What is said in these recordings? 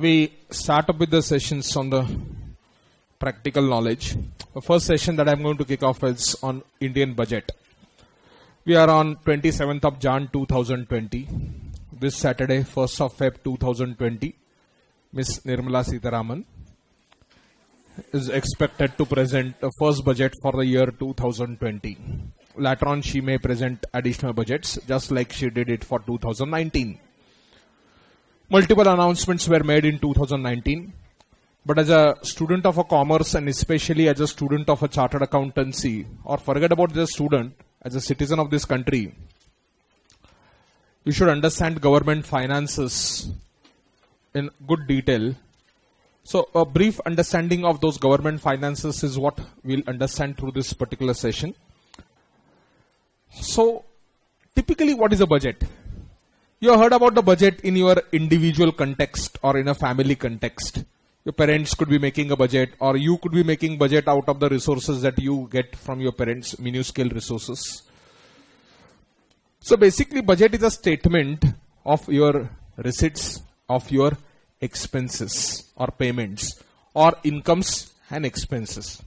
we start up with the sessions on the practical knowledge. The first session that I'm going to kick off is on Indian budget. We are on 27th of Jan 2020. This Saturday, 1st of Feb 2020, Ms. Nirmala Sitharaman is expected to present the first budget for the year 2020. Later on, she may present additional budgets, just like she did it for 2019. Multiple announcements were made in 2019, but as a student of a commerce and especially as a student of a chartered accountancy, or forget about the student, as a citizen of this country, you should understand government finances in good detail. So a brief understanding of those government finances is what we'll understand through this particular session. So typically, what is a budget? You have heard about the budget in your individual context or in a family context. Your parents could be making a budget, or you could be making budget out of the resources that you get from your parents, minuscule resources. So basically, budget is a statement of your receipts, of your expenses or payments, or incomes and expenses.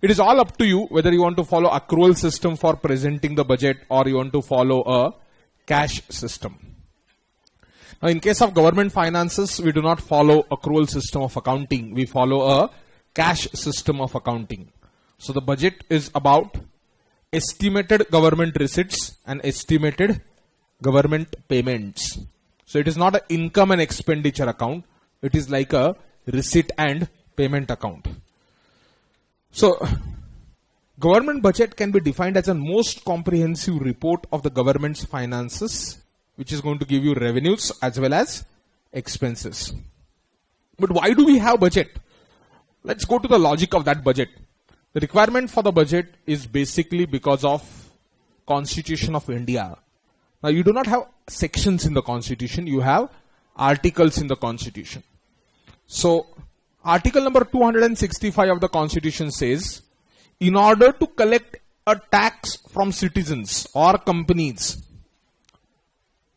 It is all up to you whether you want to follow accrual system for presenting the budget or you want to follow a cash system. Now, in case of government finances, we do not follow accrual system of accounting. We follow a cash system of accounting. So the budget is about estimated government receipts and estimated government payments. So it is not an income and expenditure account. It is like a receipt and payment account. So government budget can be defined as a most comprehensive report of the government's finances, which is going to give you revenues as well as expenses. But why do we have budget? Let's go to the logic of that budget. The requirement for the budget is basically because of Constitution of India. Now, you do not have sections in the Constitution, you have articles in the Constitution. So Article number 265 of the Constitution says, in order to collect a tax from citizens or companies,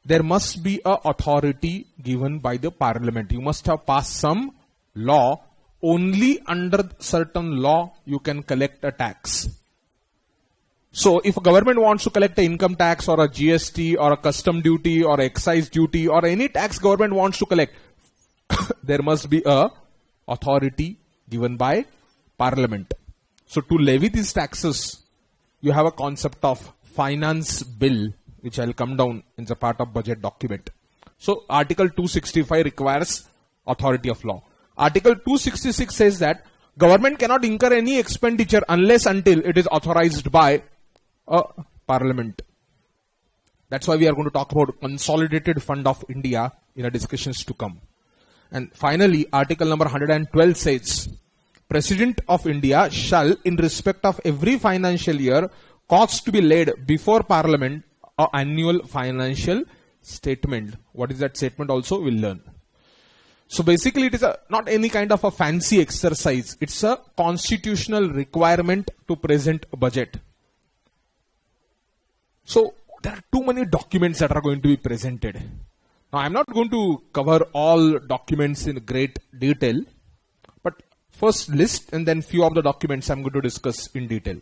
there must be an authority given by the Parliament. You must have passed some law. Only under certain law you can collect a tax. So if a government wants to collect an income tax or a GST or a custom duty or excise duty or any tax government wants to collect, there must be a authority given by Parliament. So to levy these taxes, you have a concept of finance bill, which I'll come down in the part of budget document. So Article 265 requires authority of law. Article 266 says that government cannot incur any expenditure unless until it is authorized by a Parliament. That's why we are going to talk about Consolidated Fund of India in our discussions to come. And finally, Article number 112 says, President of India shall, in respect of every financial year, cause to be laid before Parliament an annual financial statement. What is that statement also? We'll learn. So basically, it is not any kind of a fancy exercise. It's a constitutional requirement to present a budget. So there are too many documents that are going to be presented. Now, I'm not going to cover all documents in great detail, but first list and then few of the documents I'm going to discuss in detail.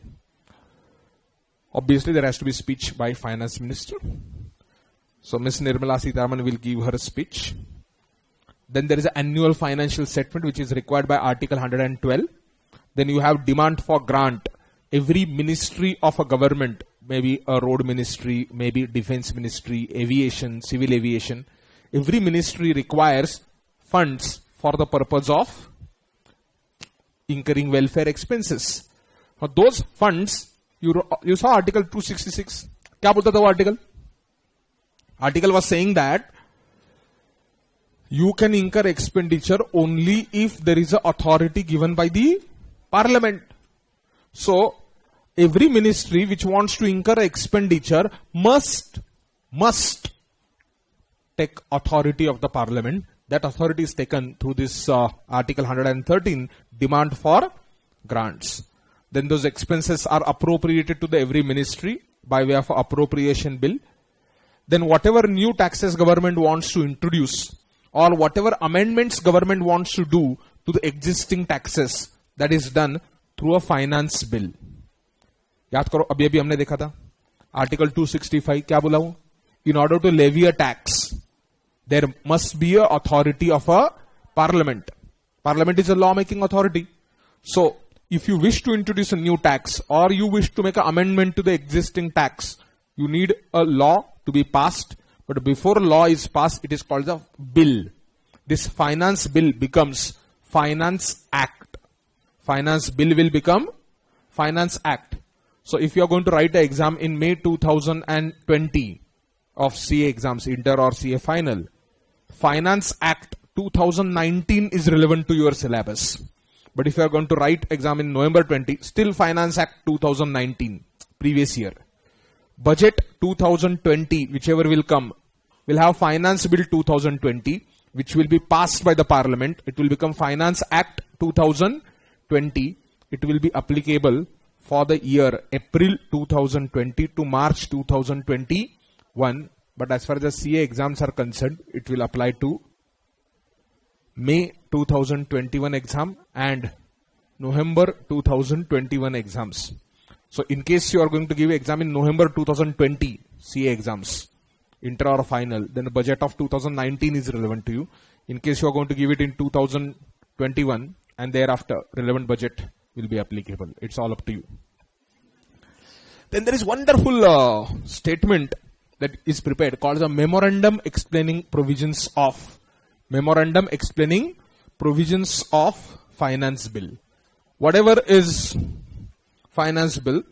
Obviously, there has to be speech by Finance Minister. So Ms. Nirmala Sitharaman will give her speech. Then there is an annual financial statement which is required by Article 112. Then you have demand for grant. Every ministry of a government, maybe a road ministry, maybe defense ministry, aviation, civil aviation, every ministry requires funds for the purpose of incurring welfare expenses. Now those funds, you saw Article 266. Kya bolta tha wo article? Article was saying that you can incur expenditure only if there is an authority given by the Parliament. So every ministry which wants to incur expenditure must take authority of the Parliament. That authority is taken through this Article 113, demand for grants. Then those expenses are appropriated to the every ministry by way of appropriation bill. Then whatever new taxes government wants to introduce, or whatever amendments government wants to do to the existing taxes, that is done through a finance bill. याद करो, अभी अभी हमने देखा था article 265 क्या बोला हूं? In order to levy a tax, there must be a authority of a parliament. Parliament is a law-making authority. So, if you wish to introduce a new tax or you wish to make an amendment to the existing tax, you need a law to be passed. But before a law is passed, it is called a bill. This finance bill becomes Finance Act. Finance bill will become Finance Act. So, if you are going to write an exam in May 2020 of CA exams, inter or CA final, Finance Act 2019 is relevant to your syllabus. But if you are going to write exam in November 20, still Finance Act 2019, previous year. Budget 2020, whichever will come, will have Finance Bill 2020, which will be passed by the Parliament. It will become Finance Act 2020. It will be applicable for the year April 2020 to March 2021. But as far as the CA exams are concerned, it will apply to May 2021 exam and November 2021 exams. So in case you are going to give exam in November 2020 CA exams, inter or final, then the budget of 2019 is relevant to you. In case you are going to give it in 2021 and thereafter, relevant budget will be applicable. It's all up to you. Then there is wonderful statement that is prepared called the Memorandum Explaining Provisions of Finance Bill. Whatever is Finance Bill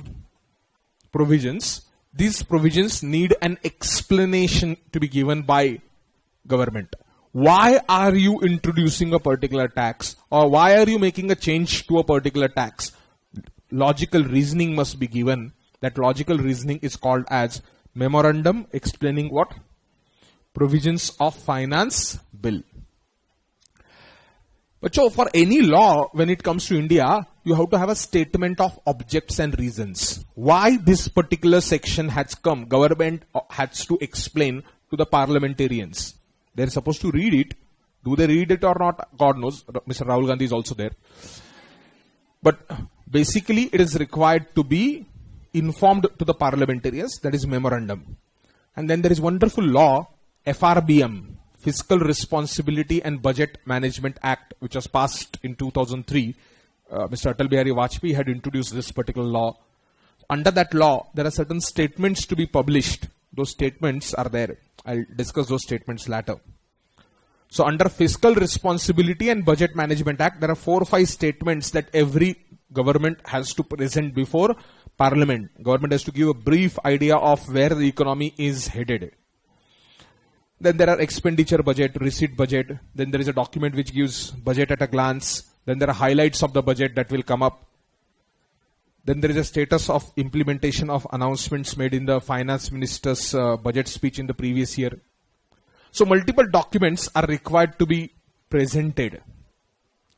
provisions, these provisions need an explanation to be given by government. Why are you introducing a particular tax, or why are you making a change to a particular tax? Logical reasoning must be given. That logical reasoning is called as Memorandum Explaining what? Provisions of Finance Bill. But so for any law, when it comes to India, you have to have a statement of objects and reasons. Why this particular section has come, government has to explain to the parliamentarians. They are supposed to read it. Do they read it or not? God knows. Mr. Rahul Gandhi is also there. But basically it is required to be informed to the parliamentarians. That is memorandum. And then there is wonderful law, FRBM, Fiscal Responsibility and Budget Management Act, which was passed in 2003. Mr. Atal Bihari Vajpayee had introduced this particular law. Under that law, there are certain statements to be published. Those statements are there. I'll discuss those statements later. So under Fiscal Responsibility and Budget Management Act, there are 4 or 5 statements that every government has to present before Parliament. Government has to give a brief idea of where the economy is headed. Then there are expenditure budget, receipt budget. Then there is a document which gives budget at a glance. Then there are highlights of the budget that will come up. Then there is a status of implementation of announcements made in the finance minister's budget speech in the previous year. So multiple documents are required to be presented.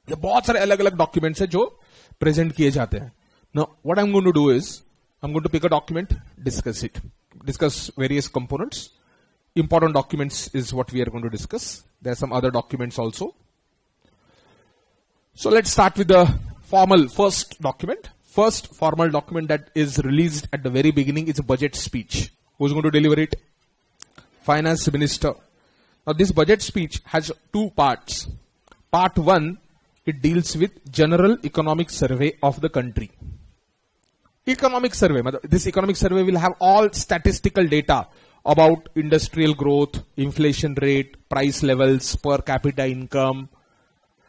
ये बहुत सारे अलग-अलग documents हैं जो present किए जाते हैं. Now what I'm going to do is, I'm going to pick a document, discuss it. Discuss various components. Important documents is what we are going to discuss. There are some other documents also. So let's start with the first document. First formal document that is released at the very beginning is a budget speech. Who's going to deliver it? Finance Minister. Now this budget speech has 2 parts. Part 1, it deals with general economic survey of the country. Economic survey. This economic survey will have all statistical data about industrial growth, inflation rate, price levels, per capita income.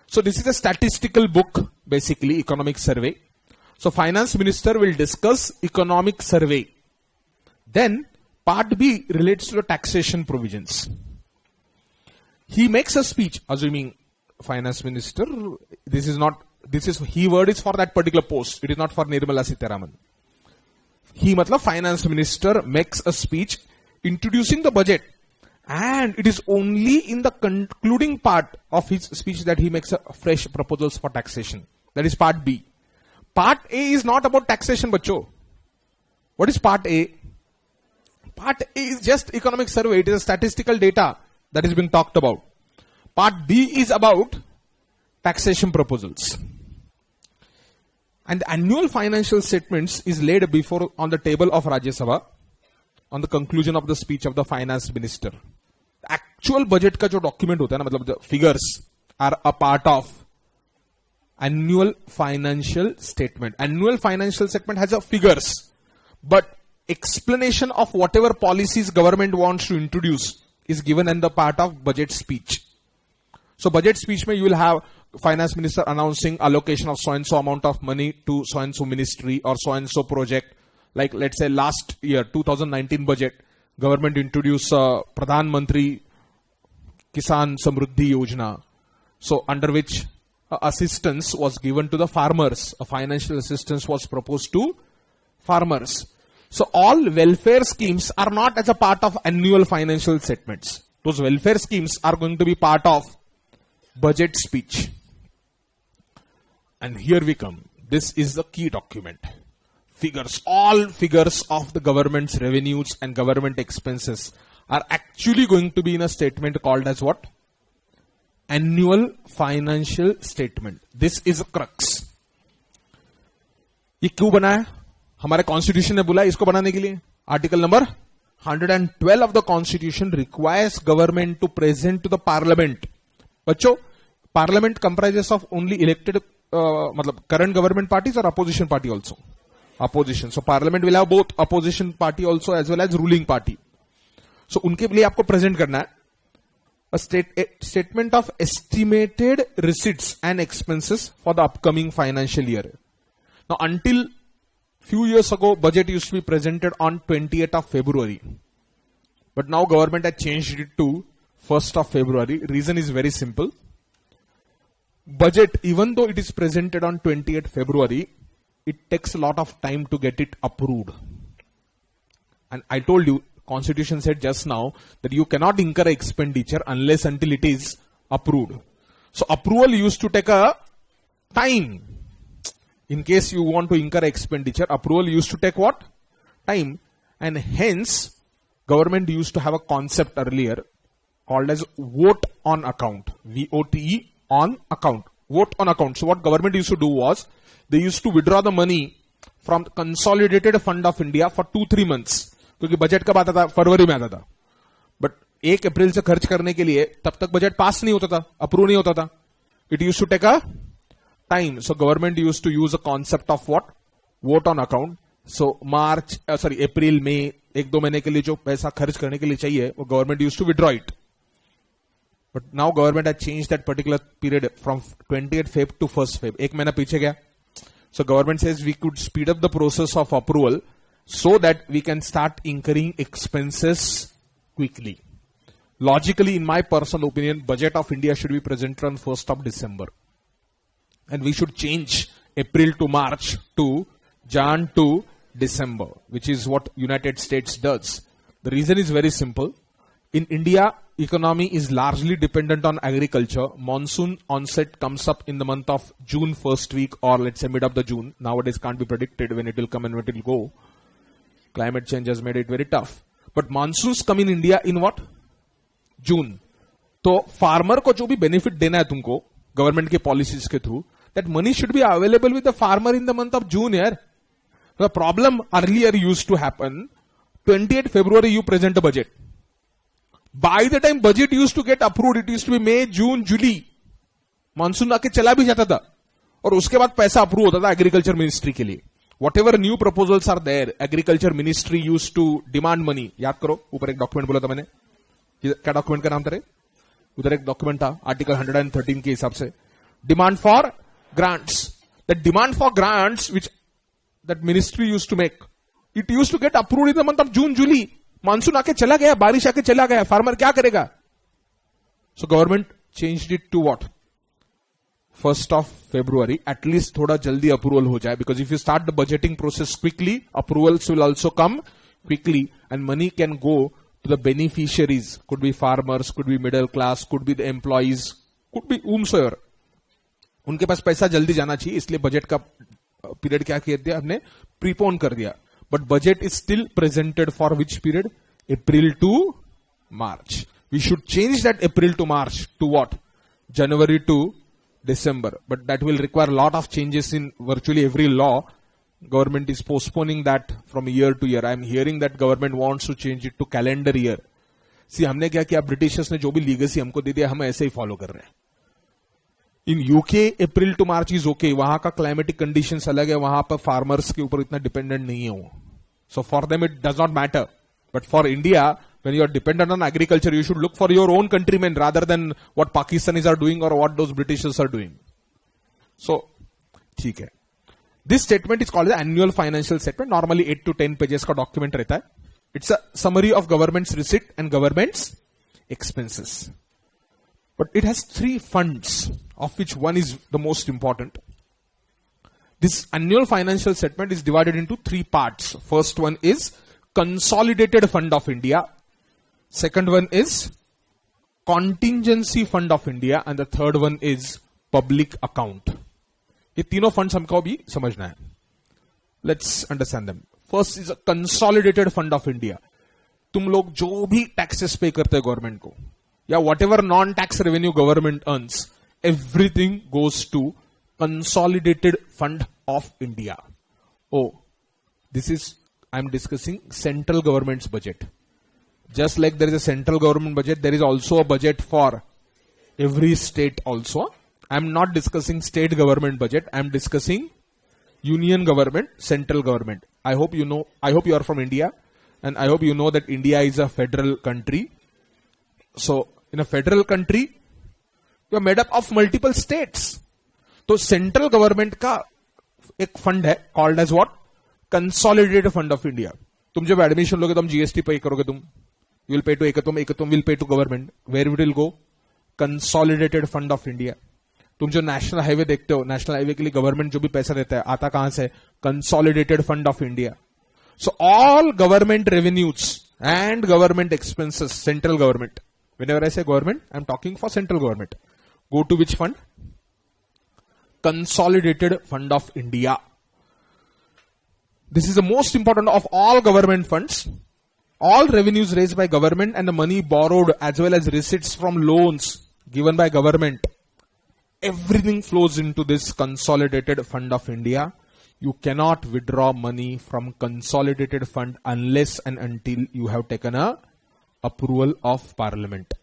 So this is a statistical book, basically, economic survey. So finance minister will discuss economic survey. Then part B relates to the taxation provisions. He makes a speech, assuming finance minister, he word is for that particular post. It is not for Nirmala Sitharaman. He matlab finance minister makes a speech introducing the budget. And it is only in the concluding part of his speech that he makes a fresh proposals for taxation. That is part B. Part A is not about taxation, bacho. What is part A? Part A is just economic survey. It is a statistical data that is being talked about. Part B is about taxation proposals. And the annual financial statements is laid before on the table of Rajya Sabha on the conclusion of the speech of the finance minister. Actual budget का जो document होता है ना, मतलब the figures are a part of annual financial statement. Annual financial statement has a figures, but explanation of whatever policies government wants to introduce is given in the part of budget speech. So budget speech mein you will have finance minister announcing allocation of so and so amount of money to so and so ministry or so and so project. Like let's say last year 2019 budget, government introduced Pradhan Mantri Kisan Samruddhi Yojana, so under which assistance was given to the farmers. A financial assistance was proposed to farmers. So all welfare schemes are not as a part of annual financial statements. Those welfare schemes are going to be part of budget speech. And here we come. This is the key document. Figures, all figures of the government's revenues and government expenses are actually going to be in a statement called as what? Annual financial statement. This is a crux. ये क्यों बना है? हमारे constitution ने बोला इसको बनाने के लिए. Article number 112 of the constitution requires government to present to the parliament. बच्चों, parliament comprises of only elected मतलब current government parties or opposition party also? Opposition. So parliament will have both opposition party also as well as ruling party. So उनके लिए आपको present करना है a statement of estimated receipts and expenses for the upcoming financial year. Now until few years ago, budget used to be presented on 28th of February. But now government has changed it to 1st of February. Reason is very simple. Budget, even though it is presented on 28th February, it takes a lot of time to get it approved. And I told you, Constitution said just now that you cannot incur expenditure unless until it is approved. So approval used to take a time. In case you want to incur expenditure, approval used to take what? Time. And hence, government used to have a concept earlier called as vote on account. VOTE on account. Vote on account. So what government used to do was, they used to withdraw the money from the consolidated fund of India for 2-3 months. क्योंकि budget कब आता था? फरवरी में आता था. But 1 अप्रैल से खर्च करने के लिए तब तक बजट पास नहीं होता था, अप्रूव नहीं होता था. It used to take a time. So government used to use a concept of what? Vote on account. So April, May, 1-2 महीने के लिए जो पैसा खर्च करने के लिए चाहिए, वो government used to withdraw it. But now government has changed that particular period from 28th Feb to 1st Feb. 1 महीना पीछे गया. So government says we could speed up the process of approval so that we can start incurring expenses quickly. Logically, in my personal opinion, budget of India should be presented on 1st of December. And we should change April to March to Jan to December, which is what United States does. The reason is very simple. In India, economy is largely dependent on agriculture. Monsoon onset comes up in the month of June first week, or let's say mid of the June. Nowadays can't be predicted when it will come and when it will go. Climate change has made it very tough. But monsoons come in India in what? June. तो farmer को जो भी benefit देना है तुमको government के policies के through, that money should be available with the farmer in the month of June here. The problem earlier used to happen, 28th February you present a budget. By the time budget used to get approved, it used to be May, June, July. Monsoon आके चला भी जाता था. और उसके बाद पैसा approve होता था agriculture ministry के लिए. Whatever new proposals are there, agriculture ministry used to demand money. याद करो, ऊपर एक document बोला था मैंने. क्या document का नाम था रे? उधर एक document था, article 113 के हिसाब से. Demand for grants. The demand for grants which that ministry used to make, it used to get approved in the month of June, July. Monsoon आके चला गया, बारिश आके चला गया, farmer क्या करेगा? So government changed it to what? 1st of February. At least थोड़ा जल्दी approval हो जाए, because if you start the budgeting process quickly, approvals will also come quickly and money can go to the beneficiaries. Could be farmers, could be middle class, could be the employees, could be whomsoever. उनके पास पैसा जल्दी जाना चाहिए, इसलिए budget का period क्या कर दिया हमने? प्रीपोन कर दिया. But budget is still presented for which period? April to March. We should change that April to March to what? January to December. But that will require a lot of changes in virtually every law. Government is postponing that from year to year. I am hearing that government wants to change it to calendar year. See, हमने क्या किया, Britishers ने जो भी legacy हमको दे दिया, हम ऐसे ही फॉलो कर रहे हैं. In UK April to March is okay, वहां का क्लाइमेटिक कंडीशंस अलग है, वहां पर फार्मर्स के ऊपर इतना डिपेंडेंट नहीं है वो. So for them it does not matter. But for India, when you are dependent on agriculture, you should look for your own countrymen rather than what Pakistanis are doing or what those Britishers are doing. So, ठीक है. This statement is called the annual financial statement. Normally 8 to 10 pages का document रहता है. It's a summary of government's receipt and government's expenses. But it has 3 funds, of which one is the most important. This annual financial statement is divided into 3 parts. First one is Consolidated Fund of India. Second one is Contingency Fund of India. And the third one is Public Account. ये तीनों funds हमको भी समझना है. Let's understand them. First is a Consolidated Fund of India. तुम लोग जो भी taxes pay करते हो government को, या whatever non-tax revenue government earns, everything goes to Consolidated Fund of India. Oh, this is, I'm discussing central government's budget. Just like there is a central government budget, there is also a budget for every state also. I'm not discussing state government budget. I'm discussing union government, central government. I hope you know, I hope you are from India, and I hope you know that India is a federal country. So, in a federal country, you are made up of multiple states. So, central government का एक fund है called as what? Consolidated Fund of India. तुम जब admission लोगे तुम GST पे करोगे, तुम you will pay to Ekatum will pay to government. Where it will go? Consolidated Fund of India. तुम जो नेशनल हाईवे देखते हो, नेशनल हाईवे के लिए गवर्नमेंट जो भी पैसा देता है, आता कहां से? Consolidated Fund of India. So all government revenues and government expenses, central government. Whenever I say government, I am talking for central government. Go to which fund? Consolidated Fund of India. This is the most important of all government funds. All revenues raised by government and the money borrowed as well as receipts from loans given by government, everything flows into this Consolidated Fund of India. You cannot withdraw money from Consolidated Fund unless and until you have taken a approval of Parliament.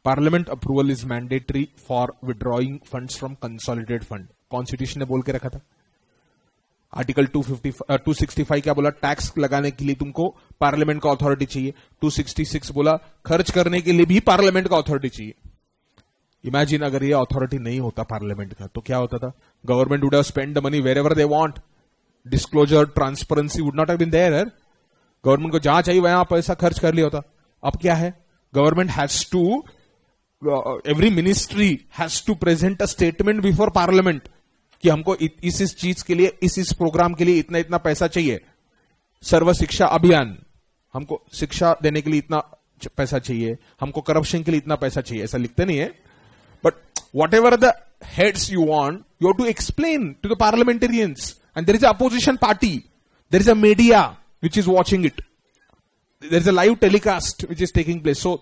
Parliament approval is mandatory for withdrawing funds from Consolidated Fund. Constitution ने बोल के रखा था. Article 265 क्या बोला? Tax लगाने के लिए तुमको पार्लियामेंट का अथॉरिटी चाहिए. 266 बोला खर्च करने के लिए भी पार्लियामेंट का अथॉरिटी चाहिए. इमेजिन अगर ये अथॉरिटी नहीं होता पार्लियामेंट का, तो क्या होता था? Government would have spend the money wherever they want. Disclosure, transparency would not have been there. Government को जहां चाहिए वहां पैसा खर्च कर लिया होता. अब क्या है? Government has to, every ministry has to present a statement before parliament कि हमको इस चीज के लिए, इस प्रोग्राम के लिए इतना इतना पैसा चाहिए. सर्व शिक्षा अभियान, हमको शिक्षा देने के लिए इतना पैसा चाहिए, हमको करप्शन के लिए इतना पैसा चाहिए, ऐसा लिखते नहीं है. But whatever the heads you want, you have to explain to the parliamentarians. And there is opposition party, there is a media which is watching it, there is a live telecast which is taking place. So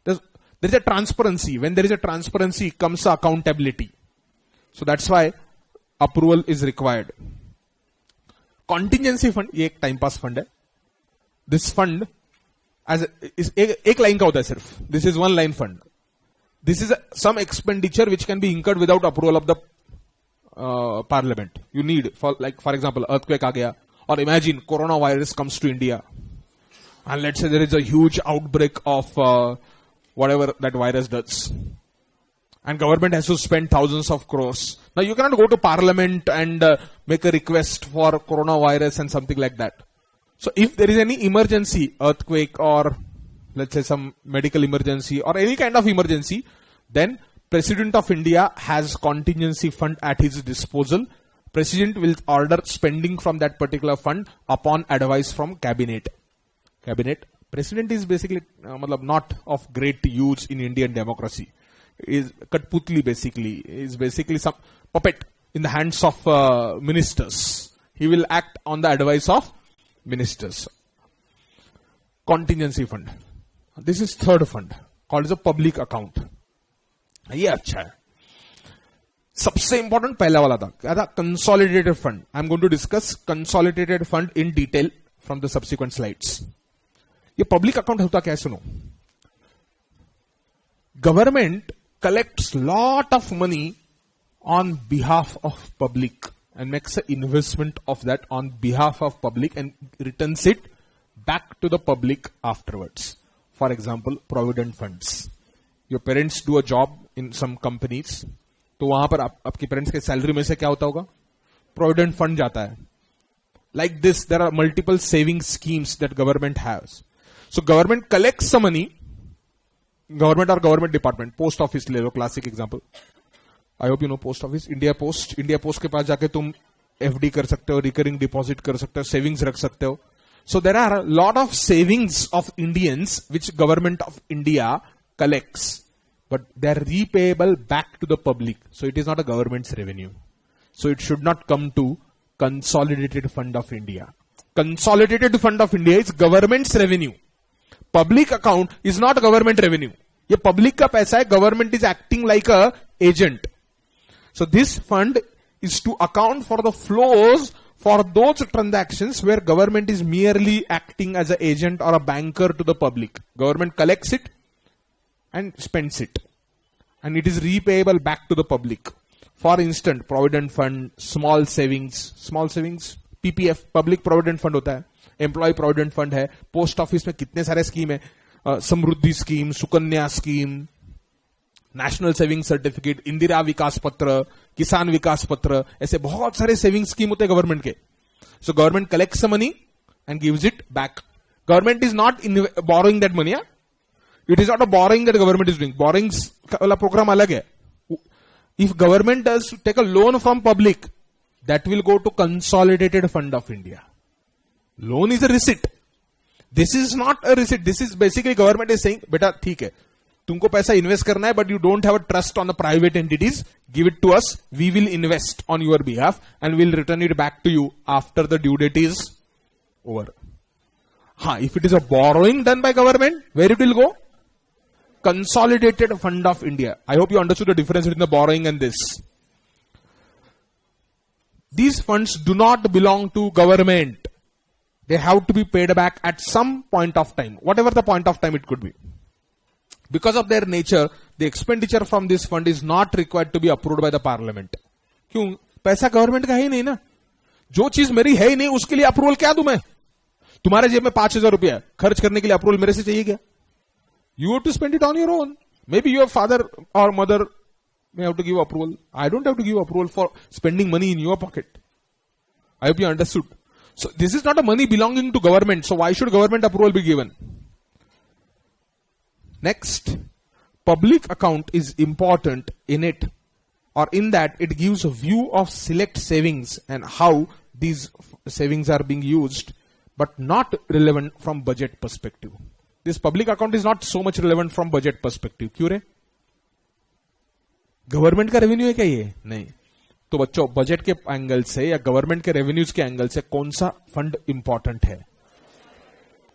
there is a transparency. When there is a transparency comes accountability. So that's why approval is required. Contingency fund, ये एक time pass fund है. This fund as एक line का होता है सिर्फ. This is one line fund. This is some expenditure which can be incurred without approval of the parliament. You need for example earthquake आ गया, or imagine coronavirus comes to India, and let's say there is a huge outbreak of whatever that virus does. And government has to spend thousands of crores. Now you cannot go to parliament and make a request for coronavirus and something like that. So if there is any emergency, earthquake or let's say some medical emergency or any kind of emergency, then President of India has contingency fund at his disposal. President will order spending from that particular fund upon advice from cabinet. Cabinet. President is basically not of great use in Indian democracy. Is Katputli basically, is basically some puppet in the hands of ministers. He will act on the advice of ministers. Contingency fund. This is third fund called as a public account. ये अच्छा है. सबसे important पहला वाला था, क्या था? Consolidated fund. I am going to discuss consolidated fund in detail from the subsequent slides. ये पब्लिक अकाउंट होता क्या है, सुनो. Government collects lot of money on behalf of public and makes an investment of that on behalf of public and returns it back to the public afterwards. For example, provident funds. Your parents do a job in some companies. तो वहां पर आपके parents के salary में से क्या होता होगा? प्रोविडेंट फंड जाता है. Like this, there are multiple saving schemes that government has. So government collects some money. Government or government department, post office ले लो, classic example. I hope you know post office. India post के पास जाके तुम FD कर सकते हो, recurring deposit कर सकते हो, सेविंग्स रख सकते हो. So there are lot of savings of Indians which government of India collects, but they are repayable back to the public. So it is not a government's revenue. So it should not come to consolidated fund of India. Consolidated fund of India is government's revenue. Public account is not government revenue. ये public का पैसा है. Government is acting like a agent. So this fund is to account for the flows for those transactions where government is merely acting as an agent or a banker to the public. Government collects it and spends it. And it is repayable back to the public. For instance, provident fund, small savings, PPF, public provident fund होता है. Employee provident fund है. Post office में कितने सारे scheme है. Samriddhi scheme, Sukanya scheme, national saving certificate, Indira Vikas Patra, Kisan विकास पत्र, ऐसे बहुत सारे सेविंग स्कीम होते हैं गवर्नमेंट के. So government collects money and gives it back. Government is not borrowing that money. It is not a borrowing that government is doing. Borrowings वाला programme अलग है. If government does take a loan from public, that will go to consolidated fund of India. Loan is a receipt. This is not a receipt. This is basically government is saying, बेटा ठीक है, तुमको पैसा invest करना है, but you don't have a trust on the private entities, give it to us, we will invest on your behalf and will return it back to you after the due date is over. हाँ, if it is a borrowing done by government, where it will go? Consolidated fund of India. I hope you understood the difference between the borrowing and this. These funds do not belong to government. They have to be paid back at some point of time, whatever the point of time it could be. Because of their nature, the expenditure from this fund is not required to be approved by the parliament. क्यों? पैसा government का है ही नहीं ना. जो चीज मेरी है ही नहीं उसके लिए अप्रूवल क्या दूं मैं? तुम्हारे जेब में 5,000 रुपया खर्च करने के लिए अप्रूवल मेरे से चाहिए क्या? You have to spend it on your own. Maybe your father or mother may have to give approval. I don't have to give approval for spending money in your pocket. I hope you understood. So this is not a money belonging to government. So why should government approval be given? Next, public account is important in it, or in that it gives a view of select savings and how these savings are being used, but not relevant from budget perspective. This public account is not so much relevant from budget perspective. क्यों रे? Government का revenue है क्या ये? नहीं. तो बच्चों, budget के एंगल से या गवर्नमेंट के रेवेन्यूज के एंगल से कौन सा फंड इंपॉर्टेंट है?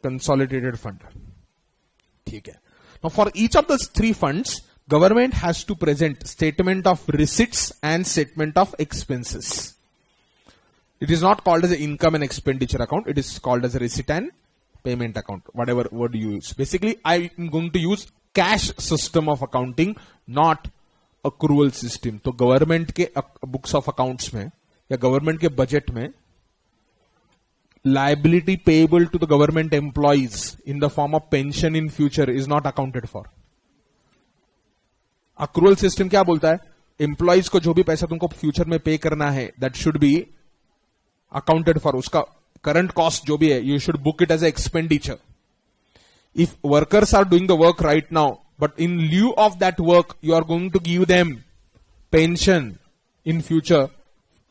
Consolidated fund. ठीक है. Now for each of the three funds, government has to present statement of receipts and statement of expenses. It is not called as an income and expenditure account. It is called as a receipt and payment account, whatever word you use. Basically, I am going to use cash system of accounting, not accrual system. तो government के books of accounts में या government के budget में liability payable to the government employees in the form of pension in future is not accounted for. Accrual system क्या बोलता है? Employees को जो भी पैसा तुमको फ्यूचर में पे करना है, that should be accounted for. उसका current cost जो भी है, you should book it as an expenditure. If workers are doing the work right now, but in lieu of that work, you are going to give them pension in future,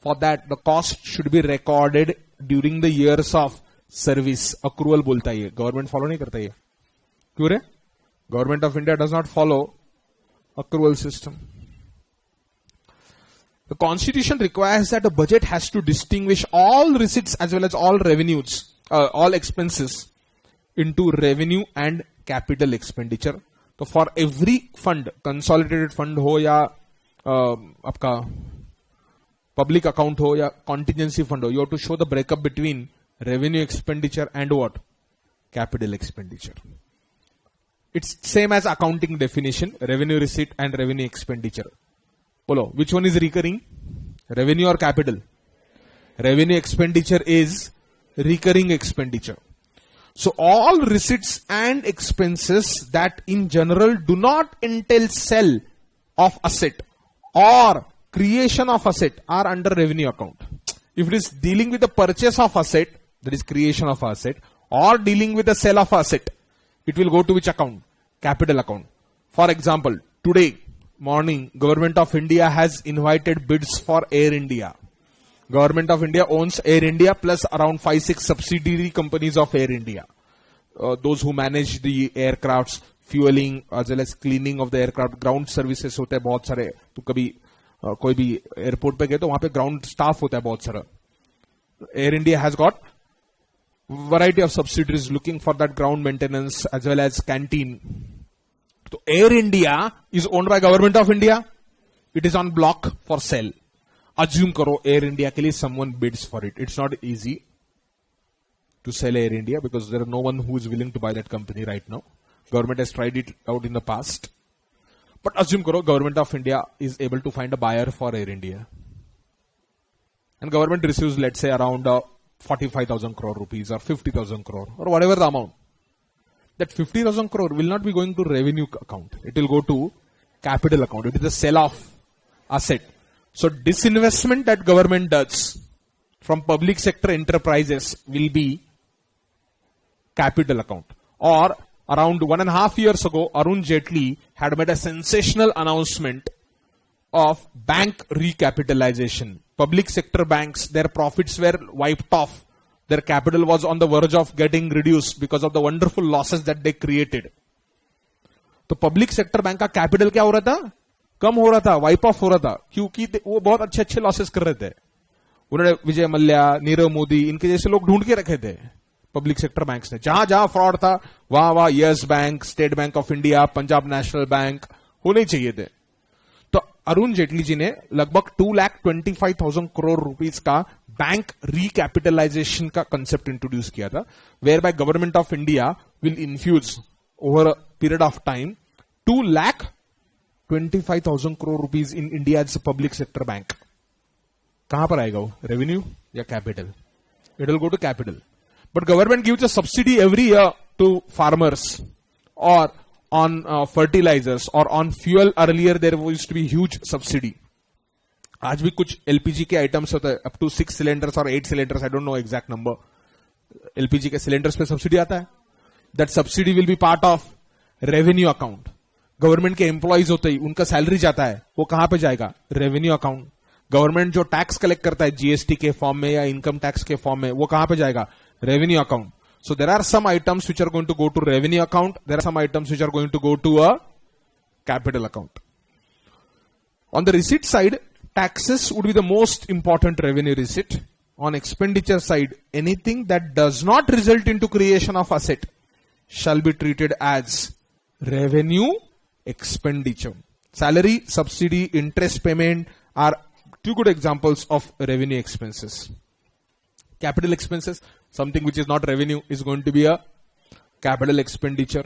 for that the cost should be recorded during the years of service. Accrual बोलता है. Government follow नहीं करता. ये क्यों रे? Government of India does not follow accrual system. The constitution requires that a budget has to distinguish all receipts as well as all revenues, all expenses into revenue and capital expenditure. तो for every fund, consolidated fund हो या आपका public account हो या contingency fund हो, you have to show the breakup between revenue expenditure and what, capital expenditure. It's same as accounting definition, revenue receipt and revenue expenditure. बोलो which one is recurring, revenue और capital? Revenue expenditure is recurring expenditure. So all receipts and expenses that in general do not entail sale of asset or creation of asset are under revenue account. If it is dealing with the purchase of asset, that is creation of asset, or dealing with the sale of asset, it will go to which account? Capital account. For example, today morning, Government of India has invited bids for Air India. Government of India owns Air India plus around 5-6 subsidiary companies of Air India. Those who manage the aircrafts, fueling as well as cleaning of the aircraft, ground services होते हैं बहुत सारे. तो कभी कोई भी airport पे गए तो वहां पे ग्राउंड स्टाफ होता है बहुत सारा. Air India has got variety of subsidiaries looking for that ground maintenance as well as canteen. So Air India is owned by Government of India. It is on block for sale. Assume करो Air India के लिए someone bids for it. It's not easy to sell Air India because there is no one who is willing to buy that company right now. Government has tried it out in the past. But assume करो Government of India is able to find a buyer for Air India. And government receives, let's say, around 45,000 crore rupees or 50,000 crore or whatever the amount. That 50,000 crore will not be going to revenue account. It will go to capital account. It is a sell of asset. So disinvestment that government does from public sector enterprises will be capital account. Or around 1.5 years ago, Arun Jaitley had made a sensational announcement of bank recapitalization. Public sector banks, their profits were wiped off. Their capital was on the verge of getting reduced because of the wonderful losses that they created. तो public sector bank का capital क्या हो रहा था? कम हो रहा था, wipe off हो रहा था, क्योंकि वो बहुत अच्छे अच्छे लॉसेस कर रहे थे. उन्होंने विजय मल्ल्या, नीरव मोदी, इनके जैसे लोग ढूंढ के रखे थे पब्लिक सेक्टर बैंक्स ने. जहां जहां फ्रॉड था वहां वहां yes bank, state bank of India, Punjab national bank होने चाहिए थे. तो अरुण जेटली जी ने लगभग 2,25,000 करोड़ रुपीस का बैंक रिकैपिटलाइजेशन का कंसेप्ट इंट्रोड्यूस किया था, whereby government of India will infuse over a period of time 2,25,000 crore rupees in India as a public sector bank. कहां पर आएगा वो? रेवेन्यू या capital? It will go to capital. But government gives a subsidy every year to farmers or on fertilizers or on fuel. Earlier there used to be huge subsidy. आज भी कुछ LPG के items होते हैं, up to 6 cylinders or 8 cylinders, I don't know exact number. LPG के cylinders पे subsidy आता है. That subsidy will be part of revenue account. Government के एम्प्लॉइज होते ही उनका सैलरी जाता है, वो कहां पे जाएगा? Revenue account. गवर्नमेंट जो टैक्स कलेक्ट करता है जीएसटी के फॉर्म में या इनकम टैक्स के फॉर्म में, वो कहां पे जाएगा? Revenue account. So there are some items which are going to go to revenue account, there are some items which are going to go to a capital account. On the receipt side, taxes would be the most important revenue receipt. On expenditure side, anything that does not result into creation of asset shall be treated as revenue expenditure. Salary, subsidy, interest payment are two good examples of revenue expenses. Capital expenses, something which is not revenue, is going to be a capital expenditure.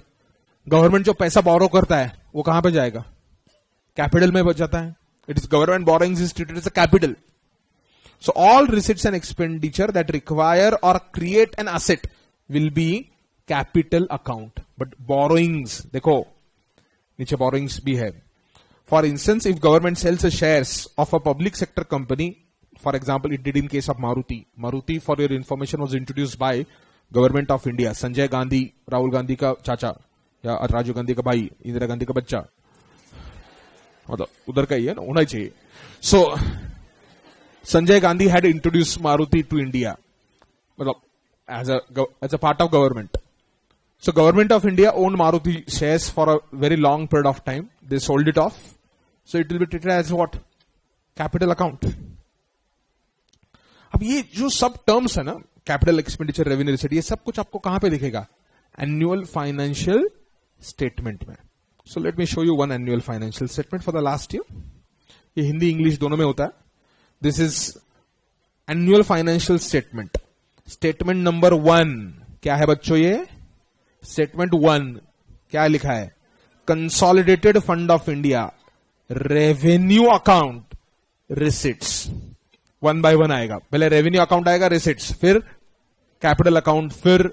Government जो पैसा borrow करता है वो कहां पे जाएगा? Capital में बच जाता है. It is government borrowings is treated as a capital. So all receipts and expenditure that require or create an asset will be capital account. But borrowings, देखो नीचे borrowings भी है. For instance, if government sells the shares of a public sector company, for example, it did in case of Maruti. Maruti, for your information, was introduced by government of India. Sanjay Gandhi, Rahul Gandhi का चाचा या राजीव गांधी का भाई, इंदिरा गांधी का बच्चा, मतलब उधर का ही है ना, होना ही चाहिए. So Sanjay Gandhi had introduce Maruti to India, मतलब as a part of government. So government of India own Maruti shares for a very long period of time. They sold it off. So it will be treated as what? Capital account. अब ये जो सब terms है ना, capital expenditure, revenue receipt, ये सब कुछ आपको कहां पे दिखेगा? एनुअल फाइनेंशियल स्टेटमेंट में. So let me show you one annual financial statement for the last year. ये हिंदी इंग्लिश दोनों में होता है. This is annual financial statement. Statement number 1 क्या है बच्चों? ये Statement 1 क्या लिखा है? Consolidated Fund of India Revenue Account Receipts. 1 by 1 आएगा. पहले Revenue Account आएगा, Receipts, फिर Capital Account, फिर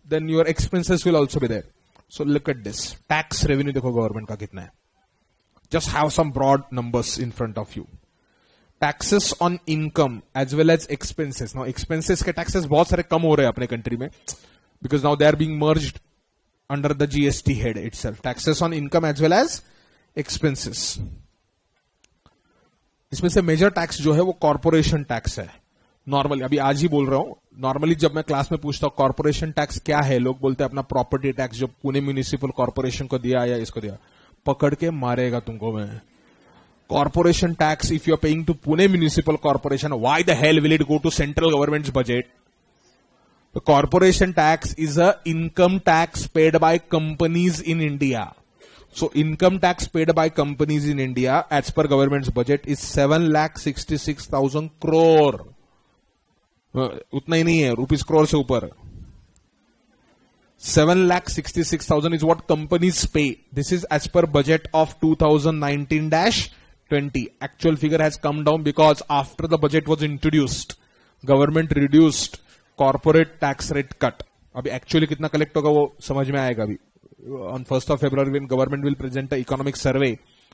then your expenses will also be there. So look at this. Tax revenue देखो गवर्नमेंट का कितना है. Just have some broad numbers in front of you. Taxes on income as well as expenses. Now expenses के taxes बहुत सारे कम हो रहे हैं अपने कंट्री में, because now they are being merged under the GST head itself. Taxes on income as well as expenses. इसमें से मेजर टैक्स जो है वो कॉर्पोरेशन टैक्स है. नॉर्मली अभी आज ही बोल रहा हूं, नॉर्मली जब मैं क्लास में पूछता हूं कॉर्पोरेशन टैक्स क्या है, लोग बोलते हैं अपना प्रॉपर्टी टैक्स जो पुणे म्यूनिसिपल कॉर्पोरेशन को दिया या इसको दिया. पकड़ के मारेगा तुमको मैं. Corporation tax if you are paying to Pune municipal corporation, why the hell will it go to central government's budget? The corporation tax is a income tax paid by companies in India. So income tax paid by companies in India as per government's budget is 7,66,000 crore. उतना ही नहीं है, rupees crore से ऊपर. 7,66,000 is what companies pay. This is as per budget of 2019-20. Actual figure has come down because after the budget was introduced, government reduced corporate tax rate cut. अभी actually कितना collect होगा वो समझ में आएगा अभी. On 1st of February, when government will present an economic survey,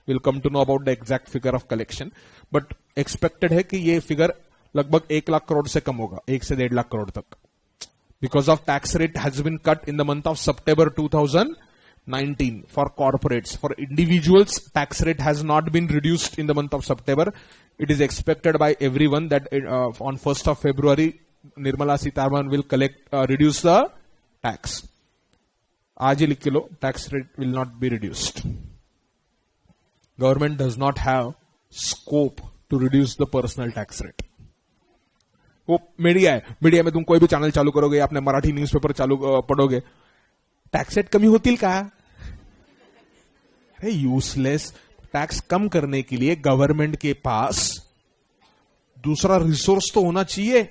we'll come to know about the exact figure of collection. But expected है कि ये figure लगभग 1 लाख करोड़ से कम होगा, 1 से 1.5 लाख करोड़ तक. Because of tax rate has been cut in the month of September 2019 for corporates. For individuals, tax rate has not been reduced in the month of September. It is expected by everyone that on 1st of February, Nirmala Sitharaman will reduce the tax. आज ही लिख के लो, tax rate will not be reduced. Government does not have scope to reduce the personal tax rate. वो media है, media में तुम कोई भी channel चालू करोगे या अपने मराठी न्यूज़पेपर चालू पढ़ोगे, टैक्स रेट कमी होतील का? अरे यूजलेस. टैक्स कम करने के लिए गवर्नमेंट के पास दूसरा रिसोर्स तो होना चाहिए.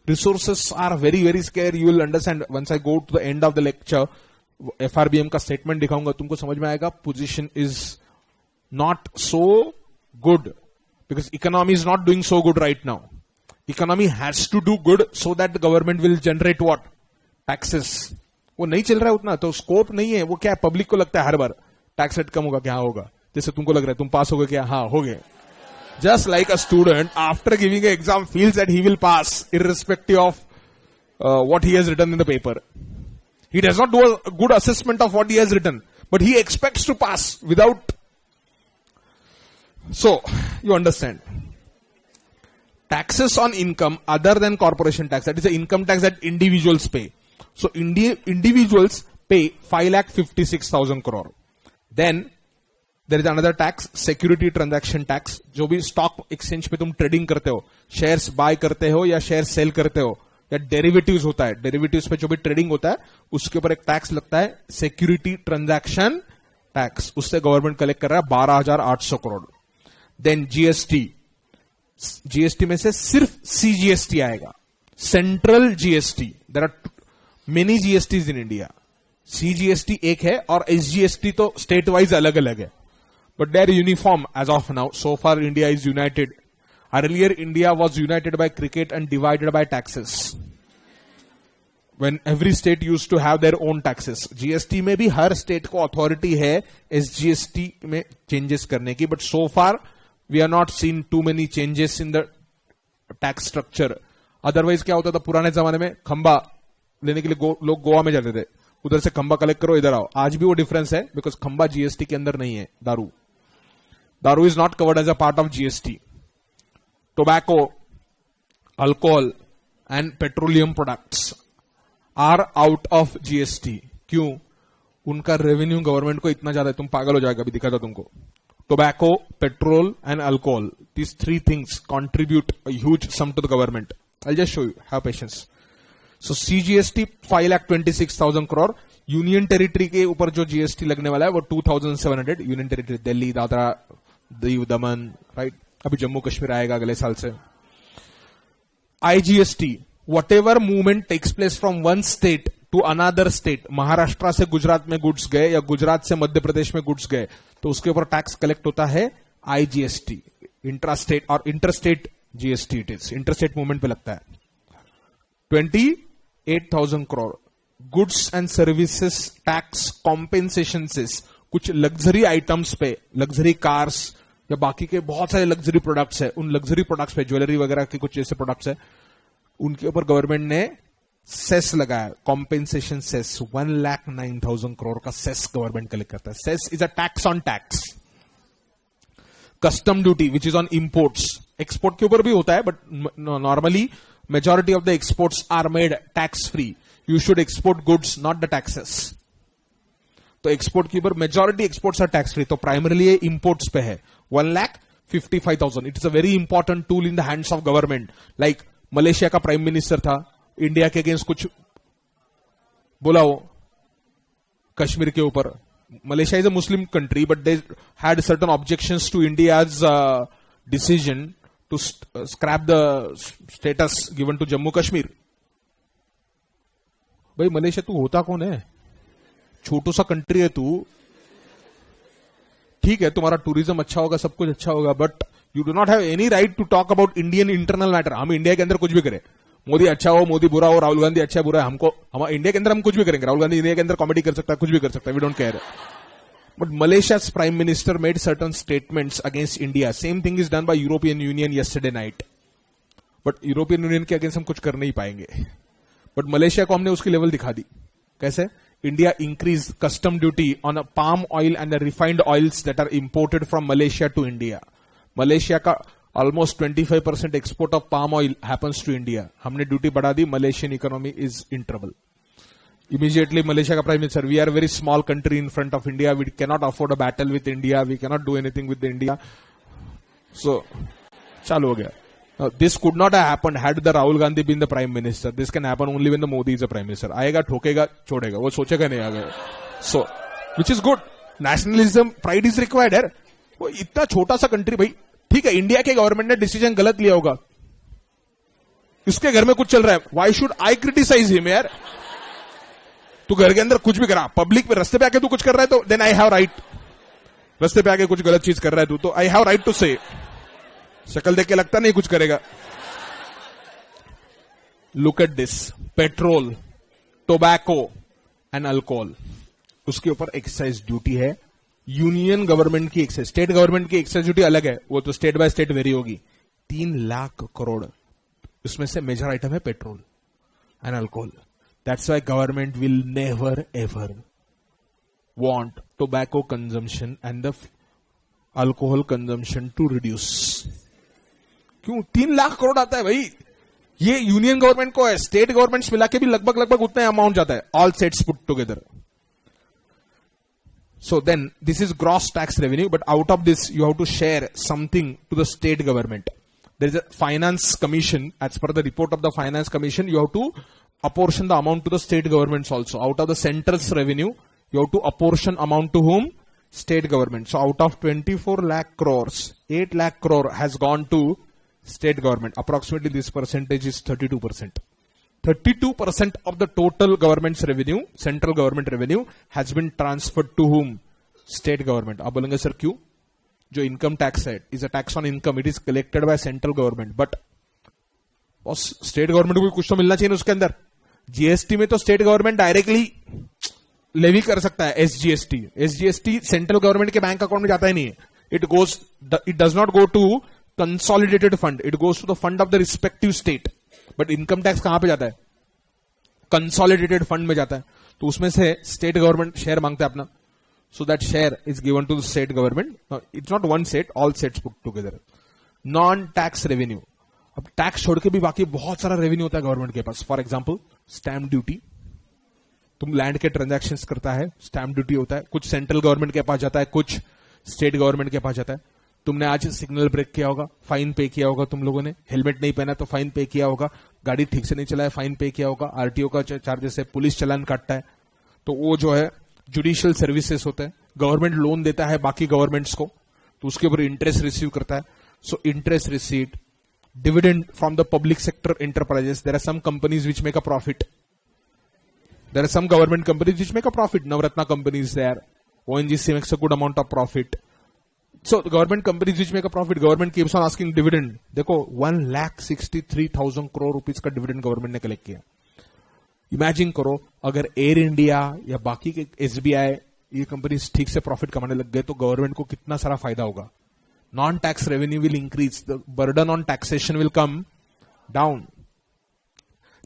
Resources are very very scarce. You will understand once I go to the end of the lecture. FRBM का स्टेटमेंट दिखाऊंगा, तुमको समझ में आएगा. Position is not so good because economy is not doing so good right now. Economy has to do good so that the government will generate what? Taxes. वो नहीं चल रहा है उतना, तो स्कोप नहीं है. वो क्या है, पब्लिक को लगता है हर बार टैक्स रेट कम होगा, क्या होगा. जैसे तुमको लग रहा है तुम पास हो गए क्या? हाँ हो गए. Just like a student after giving exam feels that he will pass irrespective of what he has written in the paper. He does not do a good assessment of what he has written, but he expects to pass without. So, you understand. Taxes on income other than corporation tax, that is the income tax that individuals pay. So, individuals pay 5,56,000 crore. Then, there is another tax, security transaction tax, जो भी stock exchange पे तुम trading करते हो, shares bye करते हो या share cell करते हो, या डेरिवेटिव्स होता है, डेरिवेटिव्स पे जो भी ट्रेडिंग होता है उसके ऊपर एक टैक्स लगता है, सिक्योरिटी ट्रांजैक्शन टैक्स. उससे गवर्नमेंट कलेक्ट कर रहा है 12,800 करोड़. Then GST. जीएसटी में से सिर्फ सीजीएसटी आएगा, central GST. There are many GSTs in India. CGST एक है और एसजीएसटी तो स्टेट वाइज अलग अलग है, but they are uniform as of now. So far India is united. Earlier, India was united by cricket and divided by taxes. When every state used to have their own taxes. GST में भी हर state को authority है SGST में changes करने की, but so far we are not seen too many changes in the tax structure. Otherwise क्या होता था पुराने जमाने में, खंबा लेने के लिए लोग गोवा में जाते थे, उधर से खंबा कलेक्ट करो इधर आओ. आज भी वो डिफरेंस है बिकॉज खंबा GST के अंदर नहीं है. Daru is not covered as a part of GST. Tobacco, alcohol and petroleum products are out of GST. क्यों? उनका रेवेन्यू गवर्नमेंट को इतना ज्यादा है, तुम पागल हो जाएगा. अभी दिखाता तुमको. Tobacco, petrol and alcohol, these three things contribute a huge sum to the government. I'll just show you. Have patience. So CGST 5,26,000 crore. Union territory के ऊपर जो जीएसटी लगने वाला है वो 2700, union territory Delhi, Dadra, Diu, Daman, right. अभी जम्मू कश्मीर आएगा अगले साल से। IGST, whatever movement takes place from one state to another state, Maharashtra से गुजरात में गुड्स गए या गुजरात से मध्य प्रदेश में गुड्स गए तो उसके ऊपर टैक्स कलेक्ट होता है आईजीएसटी, इंट्रा स्टेट और interstate GST, it is interstate movement पे लगता है। 28,000 crore goods and services tax compensation cess, कुछ लग्जरी आइटम्स पे, लग्जरी कार्स या बाकी के बहुत सारे लग्जरी प्रोडक्ट्स है, उन लग्जरी प्रोडक्ट्स पे, ज्वेलरी वगैरह के कुछ ऐसे प्रोडक्ट्स है, उनके ऊपर गवर्नमेंट ने सेस लगाया, कॉम्पेंसेशन सेस। 1,09,000 करोड़ का सेस गवर्नमेंट कलेक्ट करता है। Cess is a tax on tax. Custom duty which is on imports, export के ऊपर भी होता है but normally majority of the exports are made tax free. You should export goods not the taxes. तो export के ऊपर majority exports are tax free, तो primarily ये इंपोर्ट्स पे है। 1,55,000, it is a very important tool in the hands of government. Like Malaysia का prime minister था, India के अगेंस्ट कुछ बोला हो कश्मीर के ऊपर। Malaysia is a Muslim country but they had certain objections to India's decision to scrap the status given to Jammu Kashmir. भाई Malaysia तू होता कौन है? छोटू सा कंट्री है तू, ठीक है तुम्हारा टूरिज्म अच्छा होगा, सब कुछ अच्छा होगा, but you do not have any right to talk about Indian internal matter. हम इंडिया के अंदर कुछ भी करें, मोदी अच्छा हो, मोदी बुरा हो, राहुल गांधी अच्छा बुरा है, हमको हमारे इंडिया के अंदर हम कुछ भी करेंगे। राहुल गांधी इंडिया के अंदर कॉमेडी कर सकता है, कुछ भी कर सकता है, we don't care. But Malaysia's prime minister made certain statements against India. Same thing is done by European Union yesterday night. But European Union के अगेंस्ट हम कुछ कर नहीं पाएंगे, बट मलेशिया को हमने उसकी लेवल दिखा दी। कैसे? India increase custom duty on palm oil and refined oils that are imported from Malaysia to India. Malaysia का almost 25% export of palm oil happens to India. हमने ड्यूटी बढ़ा दी, Malaysian economy is in trouble. Immediately Malaysia का prime minister, we are very small country in front of India, we cannot afford a battle with India, we cannot do anything with India. So चालू हो गया। This could not happen had the Rahul Gandhi been the prime minister. This can happen only when the Modi is a prime minister. आएगा, ठोकेगा, छोड़ेगा, वो सोचेगा नहीं आगे। So which is good. Nationalism, pride is required है। वो इतना छोटा सा कंट्री, भाई ठीक है इंडिया के गवर्नमेंट ने डिसीजन गलत लिया होगा, इसके घर में कुछ चल रहा है, why should I criticise him यार? तू घर के अंदर कुछ भी करा, पब्लिक पे रास्ते पे आके तू कुछ कर रहा है तो देन आई हैव राइट। रास्ते पे आके कुछ गलत चीज कर रहा है तू, तो आई हैव राइट टू से। शक्ल देख के लगता नहीं कुछ करेगा। Look at this, petrol, tobacco and alcohol, उसके ऊपर एक्साइज ड्यूटी है। यूनियन गवर्नमेंट की एक्साइज, स्टेट गवर्नमेंट की एक्साइज ड्यूटी अलग है, वो तो स्टेट बाय स्टेट वेरी होगी। 3 लाख करोड़, उसमें से मेजर आइटम है petrol and alcohol. That's why government will never ever want tobacco consumption and the alcohol consumption to reduce. क्यों? 3 लाख करोड़ आता है भाई, ये यूनियन गवर्नमेंट को है, स्टेट गवर्नमेंट्स मिला के भी लगभग उतना अमाउंट जाता है, all states put together. So then this is gross tax revenue, but out of this you have to share something to the state government. There is a finance commission. As per the report of the finance commission, you have to apportion the amount to the state governments also. Out of the central's revenue, you have to apportion amount to whom? State government. So out of 24 lakh crores, 8 lakh crore has gone to state government. Approximately this percentage is 32%. 32% of the total government's revenue, central government revenue, has been transferred to whom? State government. आप बोलेंगे sir क्यों? जो income tax है, is a tax on income, it is collected by central government, but state government को भी कुछ तो मिलना चाहिए उसके अंदर। जीएसटी में तो स्टेट गवर्नमेंट डायरेक्टली लेवी कर सकता है, एसजीएसटी। एसजीएसटी सेंट्रल गवर्नमेंट के बैंक अकाउंट में जाता ही नहीं है, it does not go to consolidated fund, it goes to the fund of the respective state. But income tax कहां पे जाता है? कंसोलिडेटेड फंड में जाता है, तो उसमें से स्टेट गवर्नमेंट शेयर मांगता है अपना, so that share is given to the state government. It's not one state, all states put together. Non tax revenue, अब टैक्स छोड़ के भी बाकी बहुत सारा रेवेन्यू होता है गवर्नमेंट के पास। फॉर एग्जाम्पल स्टैंप ड्यूटी, तुम लैंड के ट्रांजैक्शन करता है, स्टैंप ड्यूटी होता है, कुछ सेंट्रल गवर्नमेंट के पास जाता है, कुछ स्टेट गवर्नमेंट के पास जाता है। तुमने आज सिग्नल ब्रेक किया होगा, फाइन पे किया होगा, तुम लोगों ने हेलमेट नहीं पहना तो फाइन पे किया होगा, गाड़ी ठीक से नहीं चलाया फाइन पे किया होगा, आरटीओ का चार्जेस है, पुलिस चालान काटता है, तो वो जो है जुडिशियल सर्विसेज होता है. गवर्नमेंट लोन देता है बाकी गवर्नमेंट्स को, तो उसके ऊपर इंटरेस्ट रिसीव करता है. So interest receipt, dividend from the public sector enterprises. There are some companies which make a profit. There are some government companies which make a profit. Navratna companies there. ONGC makes a good amount of profit. So the government companies which make a profit, government keeps on asking dividend. देखो 1,63,000 crore rupees का dividend government ने collect किया. Imagine करो अगर air India या बाकी के SBI ये कंपनीज ठीक से प्रॉफिट कमाने लग गए तो गवर्नमेंट को कितना सारा फायदा होगा. Non tax revenue will increase, the burden on taxation will come down.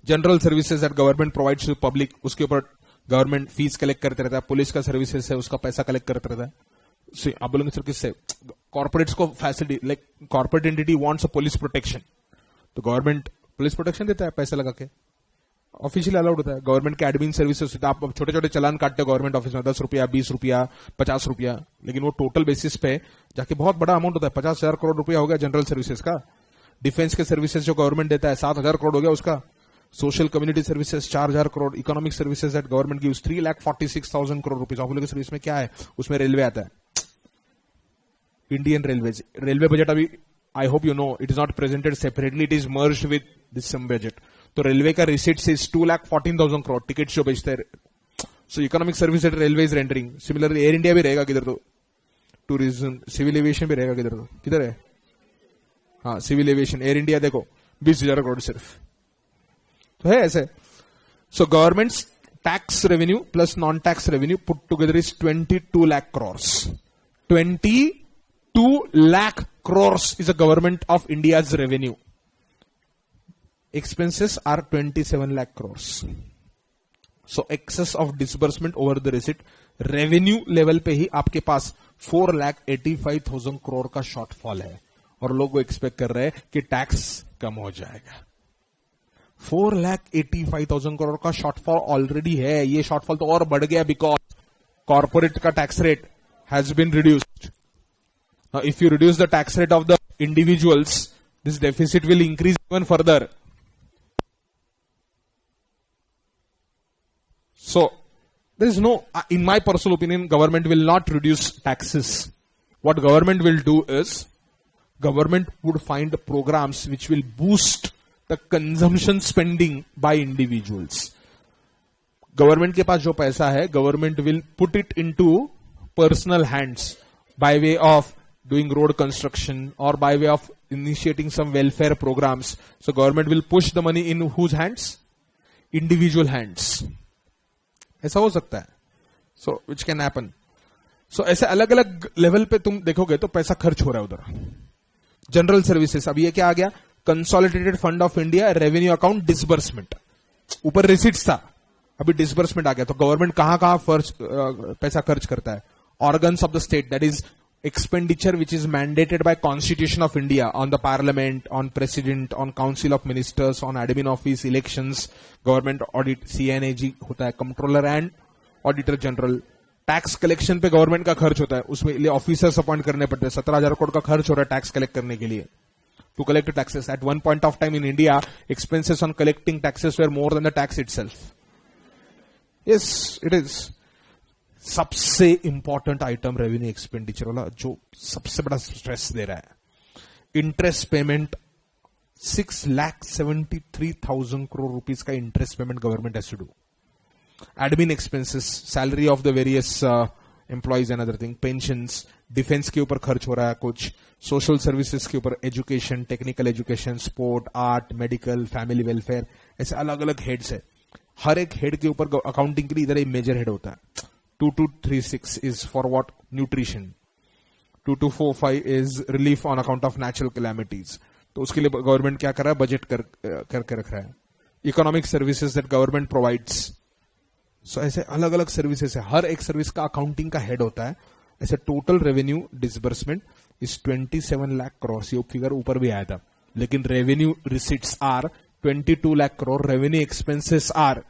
General services that government provides to public, उसके ऊपर गवर्नमेंट फीस कलेक्ट करते रहता है. पुलिस का सर्विसेज है, उसका पैसा कलेक्ट करते रहता है. आप बोलेंगे सर किससे? कॉर्पोरेट्स को facility, like corporate entity wants a police protection, तो गवर्नमेंट पुलिस प्रोटेक्शन देता है पैसा लगा के. ऑफिशियली अलाउड होता है. गवर्नमेंट के एडमिन सर्विसेज, आप छोटे छोटे चलान काटते हो गवर्नमेंट ऑफिस में, 10 रुपया, 20 रुपया, 50 रुपया, लेकिन वो टोटल बेसिस पे जाके बहुत बड़ा अमाउंट होता है. 50,000 करोड़ रुपया हो गया जनरल सर्विसेज का. डिफेंस के सर्विसेज जो गवर्नमेंट देता है 7,000 करोड़ हो गया उसका. Social community services 4,000 crore. Economic services that government gives 3,46,000 crore rupees. आप लोगों के सर्विस में क्या है? उसमें रेलवे आता है, इंडियन रेलवेज. रेलवे बजट अभी I hope you know it is not presented separately, it is merged with this some budget. तो रेलवे का रिसीट्स इज 2,14,000 करोड़. टिकट्स जो बेचते हैं. So economic service railway is rendering. Similarly Air India भी रहेगा किधर, तो टूरिज्म, सिविल एविएशन भी रहेगा किधर, तो किधर है? हाँ, सिविल एविएशन, एयर इंडिया देखो 20,000 करोड़ सिर्फ तो है ऐसे. So government's tax revenue plus non tax revenue put together is 22 lakh crores. 22 lakh crores is the government of India's revenue. Expenses are 27 lakh crores. So excess of disbursement over the receipt. Revenue level पे ही आपके पास 4,85,000 crore का shortfall है, और लोग expect कर रहे हैं कि टैक्स कम हो जाएगा. 4,85,000 करोड़ का शॉर्टफॉल ऑलरेडी है. ये शॉर्टफॉल तो और बढ़ गया बिकॉज कॉर्पोरेट का tax rate has been reduced. If you reduce the tax rate of the individuals, this deficit will increase even further. So there is no, in my personal opinion, government will not reduce taxes. What government will do is, government would find programs which will boost the consumption spending by individuals. Government के पास जो पैसा है, government will put it into personal hands by way of doing road construction or by way of initiating some welfare programs. So government will push the money in whose hands? Individual hands. ऐसा हो सकता है. सो which can happen. सो ऐसे अलग अलग level पे तुम देखोगे तो पैसा खर्च हो रहा है उधर. जनरल सर्विसेज, अब ये क्या आ गया? Consolidated fund of India revenue account disbursement. ऊपर रिसीट्स था, अभी डिसबर्समेंट आ गया. तो गवर्नमेंट कहां कहां पैसा खर्च करता है? Organs of the state, that is expenditure which is mandated by Constitution of India on the Parliament, on President, on Council of Ministers, on Admin Office, elections, government audit, CNAG होता है, Comptroller and Auditor General. Tax collection पे government का खर्च होता है, उसमें लिए officers appoint करने पड़ते हैं. 17,000 करोड़ का खर्च हो रहा है टैक्स कलेक्ट करने के लिए. To collect taxes at one point of time in India, expenses on collecting taxes were more than the tax itself. Yes, it is सबसे इंपॉर्टेंट आइटम रेवेन्यू एक्सपेंडिचर वाला, जो सबसे बड़ा स्ट्रेस दे रहा है. इंटरेस्ट पेमेंट 6,73,000 crore रुपीज का interest payment government has to do. Admin expenses, salary of the various employees and other thing, pensions, defence के ऊपर खर्च हो रहा है कुछ, सोशल सर्विसेज के ऊपर, education, technical education, sport, art, medical, family welfare, ऐसे अलग अलग हेड्स है. हर एक हेड के ऊपर अकाउंटिंग के लिए इधर एक मेजर हेड होता है. 2236 is for what? Nutrition. 2245 is relief on account of natural calamities. तो उसके लिए गवर्नमेंट क्या कर रहा है? बजट करके रख रहा है. Economic services that government provides. So ऐसे अलग अलग सर्विसेज है, हर एक सर्विस का अकाउंटिंग का हेड होता है. ऐसे total revenue disbursement is 27 lakh crore. ये फिगर ऊपर भी आया था, लेकिन revenue receipts are 22 lakh crore. Revenue expenses are,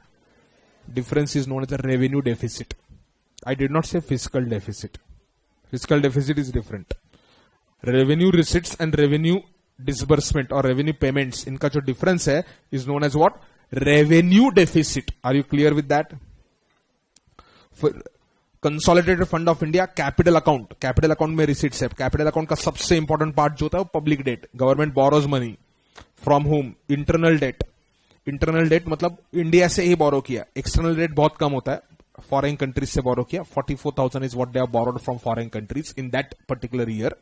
difference is known as the revenue deficit. I did not say fiscal deficit. Fiscal deficit is different. Revenue receipts and revenue disbursement or revenue payments, इनका जो difference है is known as what? Revenue deficit. Are you clear with that? फिर consolidated fund of India, capital account, capital account में receipts है. Capital account का सबसे important part जो होता है वो public debt. Government borrows money from home. Internal debt, internal debt मतलब इंडिया से ही बोरो किया. एक्सटर्नल डेट बहुत कम होता है, फॉरेन कंट्रीज से बोरो किया. 44,000 is what they have borrowed from foreign countries in that particular year.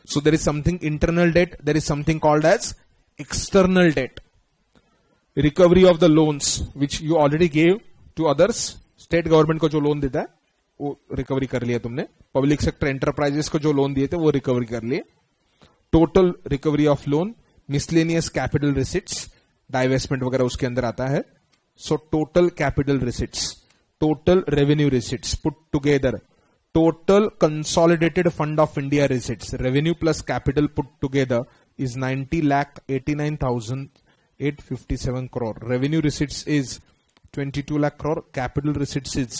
So there is something internal debt, there is something called as external debt. Recovery of the loans which you already gave to others. State government को जो loan देता है वो recovery कर लिया तुमने. Public sector enterprises को जो लोन दिए थे वो रिकवरी कर लिए. Total recovery of loan, miscellaneous capital receipts, divestment वगैरह उसके अंदर आता है. So total capital receipts, total revenue receipts put together, total consolidated fund of India receipts, revenue plus capital put together is 90,89,857 crore. Revenue receipts is 22 lakh crore, capital receipts is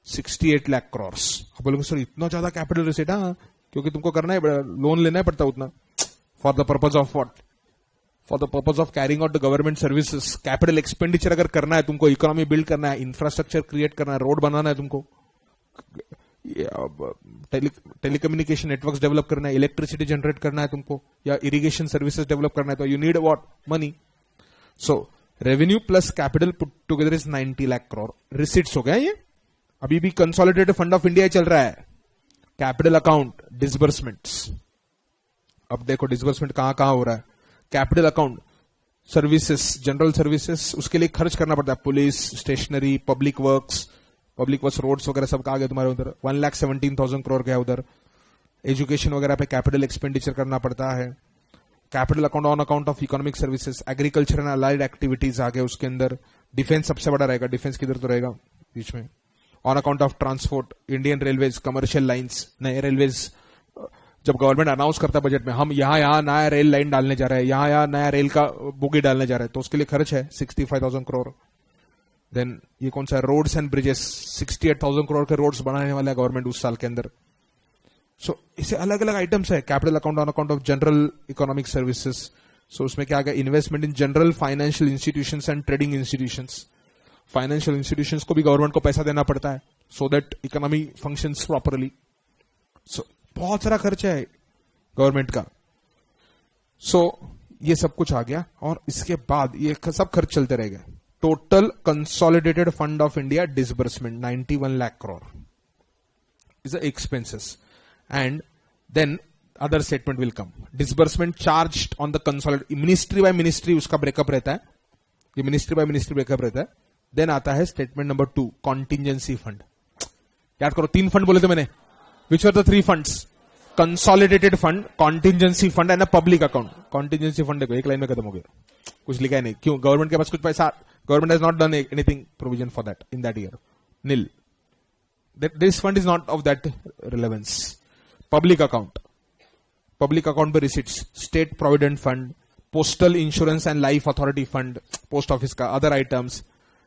68 lakh crores. आप बोलोगे sir इतना ज्यादा capital receipt? हाँ, क्योंकि तुमको करना है, loan लेना है पड़ता उतना. For the purpose of what? For the purpose of carrying out the government services. Capital expenditure अगर करना है तुमको, इकोनॉमी बिल्ड करना है, इंफ्रास्ट्रक्चर क्रिएट करना है, रोड बनाना है तुमको, टेलीकम्युनिकेशन नेटवर्क्स डेवलप करना है, इलेक्ट्रिसिटी जनरेट करना है तुमको, या इरिगेशन सर्विसेज डेवलप करना है, तो you need what? Money. So revenue plus capital put together is 90 lakh crore. Receipts हो गया ये. अभी भी कंसोलिडेटेड फंड ऑफ इंडिया चल रहा है. Capital account, disbursements. अब देखो डिसबर्समेंट कहां कहां हो रहा है. Capital account, services, general services, उसके लिए खर्च करना पड़ता है. Police, stationery, public works roads वगैरह सब आ गए तुम्हारे उधर. 1,17,000 करोड़ गया उधर. एजुकेशन वगैरह पे कैपिटल एक्सपेंडिचर करना पड़ता है. Capital account on account of economic services, agriculture and allied activities आ गए उसके अंदर. डिफेंस सबसे बड़ा रहेगा, डिफेंस किधर तो रहेगा बीच में. On account of transport, Indian railways, commercial lines, नए रेलवेज. जब गवर्नमेंट अनाउंस करता है बजट में, हम यहाँ नया रेल लाइन डालने जा रहे हैं, यहाँ नया रेल का बोगी डालने जा रहे हैं, तो उसके लिए खर्च है 65,000 करोड़. देन ये कौन सा, रोड्स एंड ब्रिजेस, 68,000 करोड़ के रोड्स बनाने वाला है गवर्नमेंट उस साल के अंदर. सो इसे अलग अलग आइटम्स है. Capital account on account of general economic services. So उसमें क्या आ गया? Investment in general financial institutions and trading institutions. Financial institutions को भी गवर्नमेंट को पैसा देना पड़ता है so that economy functions properly. So बहुत सारा खर्चा है गवर्नमेंट का. सो ये सब कुछ आ गया और इसके बाद ये सब खर्च चलते रहेगा. Total consolidated fund of India disbursement 91 lakh crore is the expenses, and then other statement will come. Disbursement charged on the consolidated, ministry by ministry उसका ब्रेकअप रहता है. ये मिनिस्ट्री बाय मिनिस्ट्री ब्रेकअप रहता है. देन आता है स्टेटमेंट नंबर 2, कॉन्टिजेंसी फंड. याद करो 3 फंड बोले थे मैंने. Which are the 3 funds? Consolidated fund, contingency fund and public account. Contingency fund देखो एक लाइन में खत्म हो गया, कुछ लिखा है नहीं. क्यों? गवर्नमेंट के पास कुछ पैसा, government has not done anything provision for that in that year. Nil. This fund is not of that relevance. Public account पे receipts, state provident fund, postal insurance and life authority fund, post office का other items,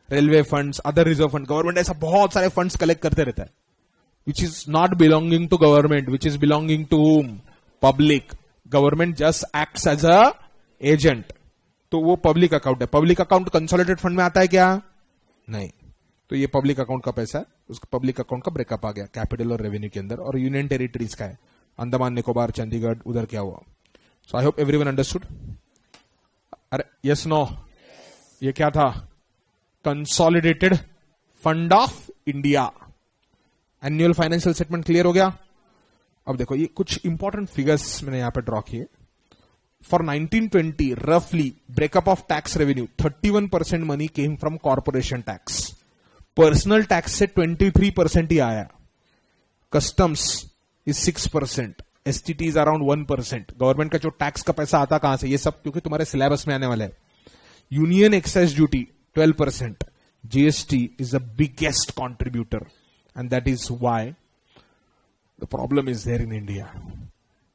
railway funds, other reserve fund. Government ऐसा बहुत सारे funds collect करते रहता है, which is not belonging to government, which is belonging to whom? Public. Government just acts as a agent. तो वो public account है. Public account consolidated fund में आता है क्या? नहीं. तो ये पब्लिक अकाउंट का पैसा है, उस पब्लिक अकाउंट का ब्रेकअप आ गया कैपिटल और रेवेन्यू के अंदर. और यूनियन टेरिटरीज का है, अंडमान निकोबार, चंडीगढ़, उधर क्या हुआ. सो आई होप एवरीवन अंडरस्टूड. अरे यस नो, ये क्या था? Consolidated fund of India. Annual financial statement clear हो गया. अब देखो ये कुछ इंपॉर्टेंट फिगर्स मैंने यहां पर ड्रॉ किए. For 1920, roughly, breakup of tax revenue, 31% money came from corporation tax. Personal tax से 23% ही आया. Customs is 6%. STT is around 1%. Government का जो टैक्स का पैसा आता कहां से? ये सब क्योंकि तुम्हारे सिलेबस में आने वाला है. Union excise duty 12%. GST is the biggest contributor and that is why the problem is there in India.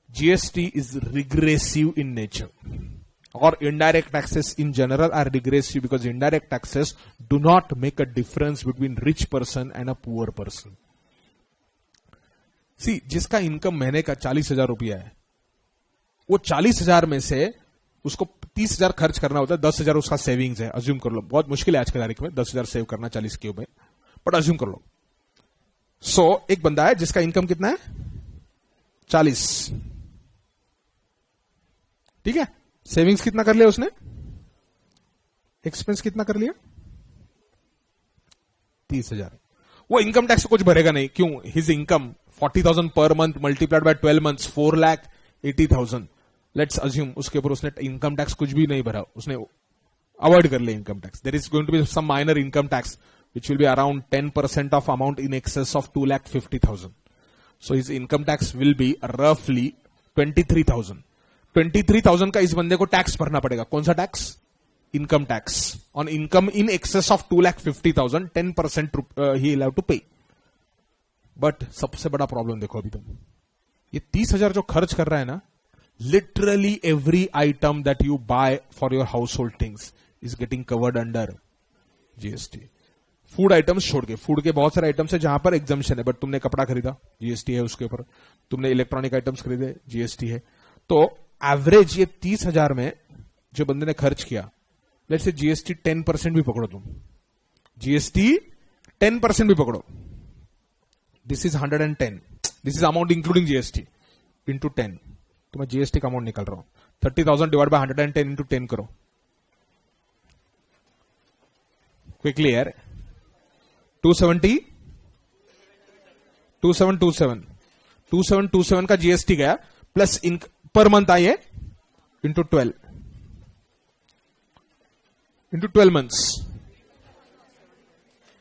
GST is regressive in nature, or indirect taxes in general are regressive because indirect taxes do not make a difference between rich person and a poor person. See, जिसका income महीने का 40,000 रुपया है, वो 40,000 में से उसको 30,000 खर्च करना होता है, 10,000 उसका सेविंग्स है. अज्यूम कर लो, बहुत मुश्किल है आज की तारीख में 10,000 सेव करना 40 के ऊपर, बट अज्यूम कर लो सो एक बंदा है जिसका इनकम कितना है 40, ठीक है, सेविंग्स कितना कर लिया उसने, एक्सपेंस कितना कर लिया 30,000, वो इनकम टैक्स कुछ भरेगा नहीं, क्यों, his income 40,000 per month multiplied by 12 months 4,80,000, let's assume उसके ऊपर उसने इनकम टैक्स कुछ भी नहीं भरा, उसने अवॉइड कर लिया income tax. There is going to be some minor income tax which will be around 10% of amount in excess of 2,50,000. So his income tax will be roughly 23,000. 23,000 का इस बंदे को टैक्स भरना पड़ेगा. कौन सा tax, income tax on income in excess of 2,50,000, 10% he will have to pay. But सबसे बड़ा प्रॉब्लम देखो अभी तुम, ये 30,000 जो खर्च कर रहा है ना, literally every item that you buy for your household things is getting covered under GST. Food items छोड़ के, फूड के बहुत सारे आइटम्स है जहां पर एग्जम्पशन है, बट तुमने कपड़ा खरीदा जीएसटी है उसके ऊपर, तुमने इलेक्ट्रॉनिक आइटम्स खरीदे जीएसटी है. तो एवरेज ये 30,000 में जो बंदे ने खर्च किया, लेट्स से जीएसटी 10% भी पकड़ो तुम, जीएसटी 10% भी पकड़ो, this is 110, this is amount including GST into 10, तो मैं जीएसटी का अमाउंट निकल रहा हूं, 30,000 डिवाइड बाय 110 इंटू 10 करो क्विकली यार, 2727 का जीएसटी गया, प्लस पर मंथ आइए इंटू 12 मंथ्स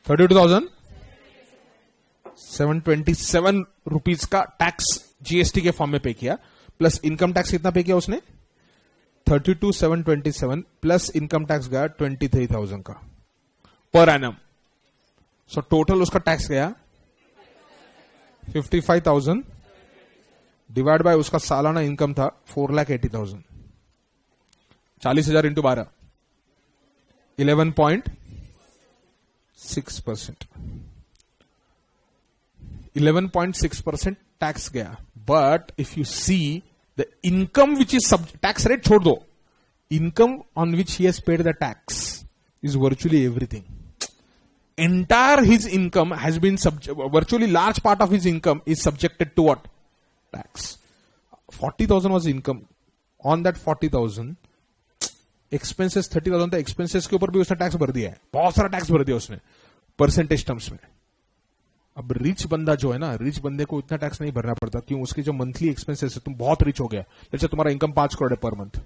32,727 रुपीज का टैक्स जीएसटी के फॉर्म में पे किया, प्लस इनकम टैक्स कितना पे किया उसने 32,727 प्लस इनकम टैक्स गया 23,000 का पर एनम. सो टोटल उसका टैक्स गया 55,000 डिवाइड बाय उसका सालाना इनकम था 4,80,000. 40,000 इंटू 12 11.6%. 11.6% टैक्स गया. But if you see the income which is tax rate छोड़ दो, income on which he has paid the tax is virtually everything. Entire his income has been virtually large part of his income is subjected to what? Tax. 40,000 was income. On that 40,000 expenses 30,000 था, expenses के ऊपर भी उसने tax भर दिया है, बहुत सारा टैक्स भर दिया उसने परसेंटेज टर्म्स में. अब रिच बंदा जो है ना, रिच बंदे को इतना टैक्स नहीं भरना पड़ता, क्यों, उसके जो मंथली एक्सपेंसेस है, तुम बहुत रिच हो गया, जैसे तुम्हारा इनकम 5 करोड़ है पर मंथ,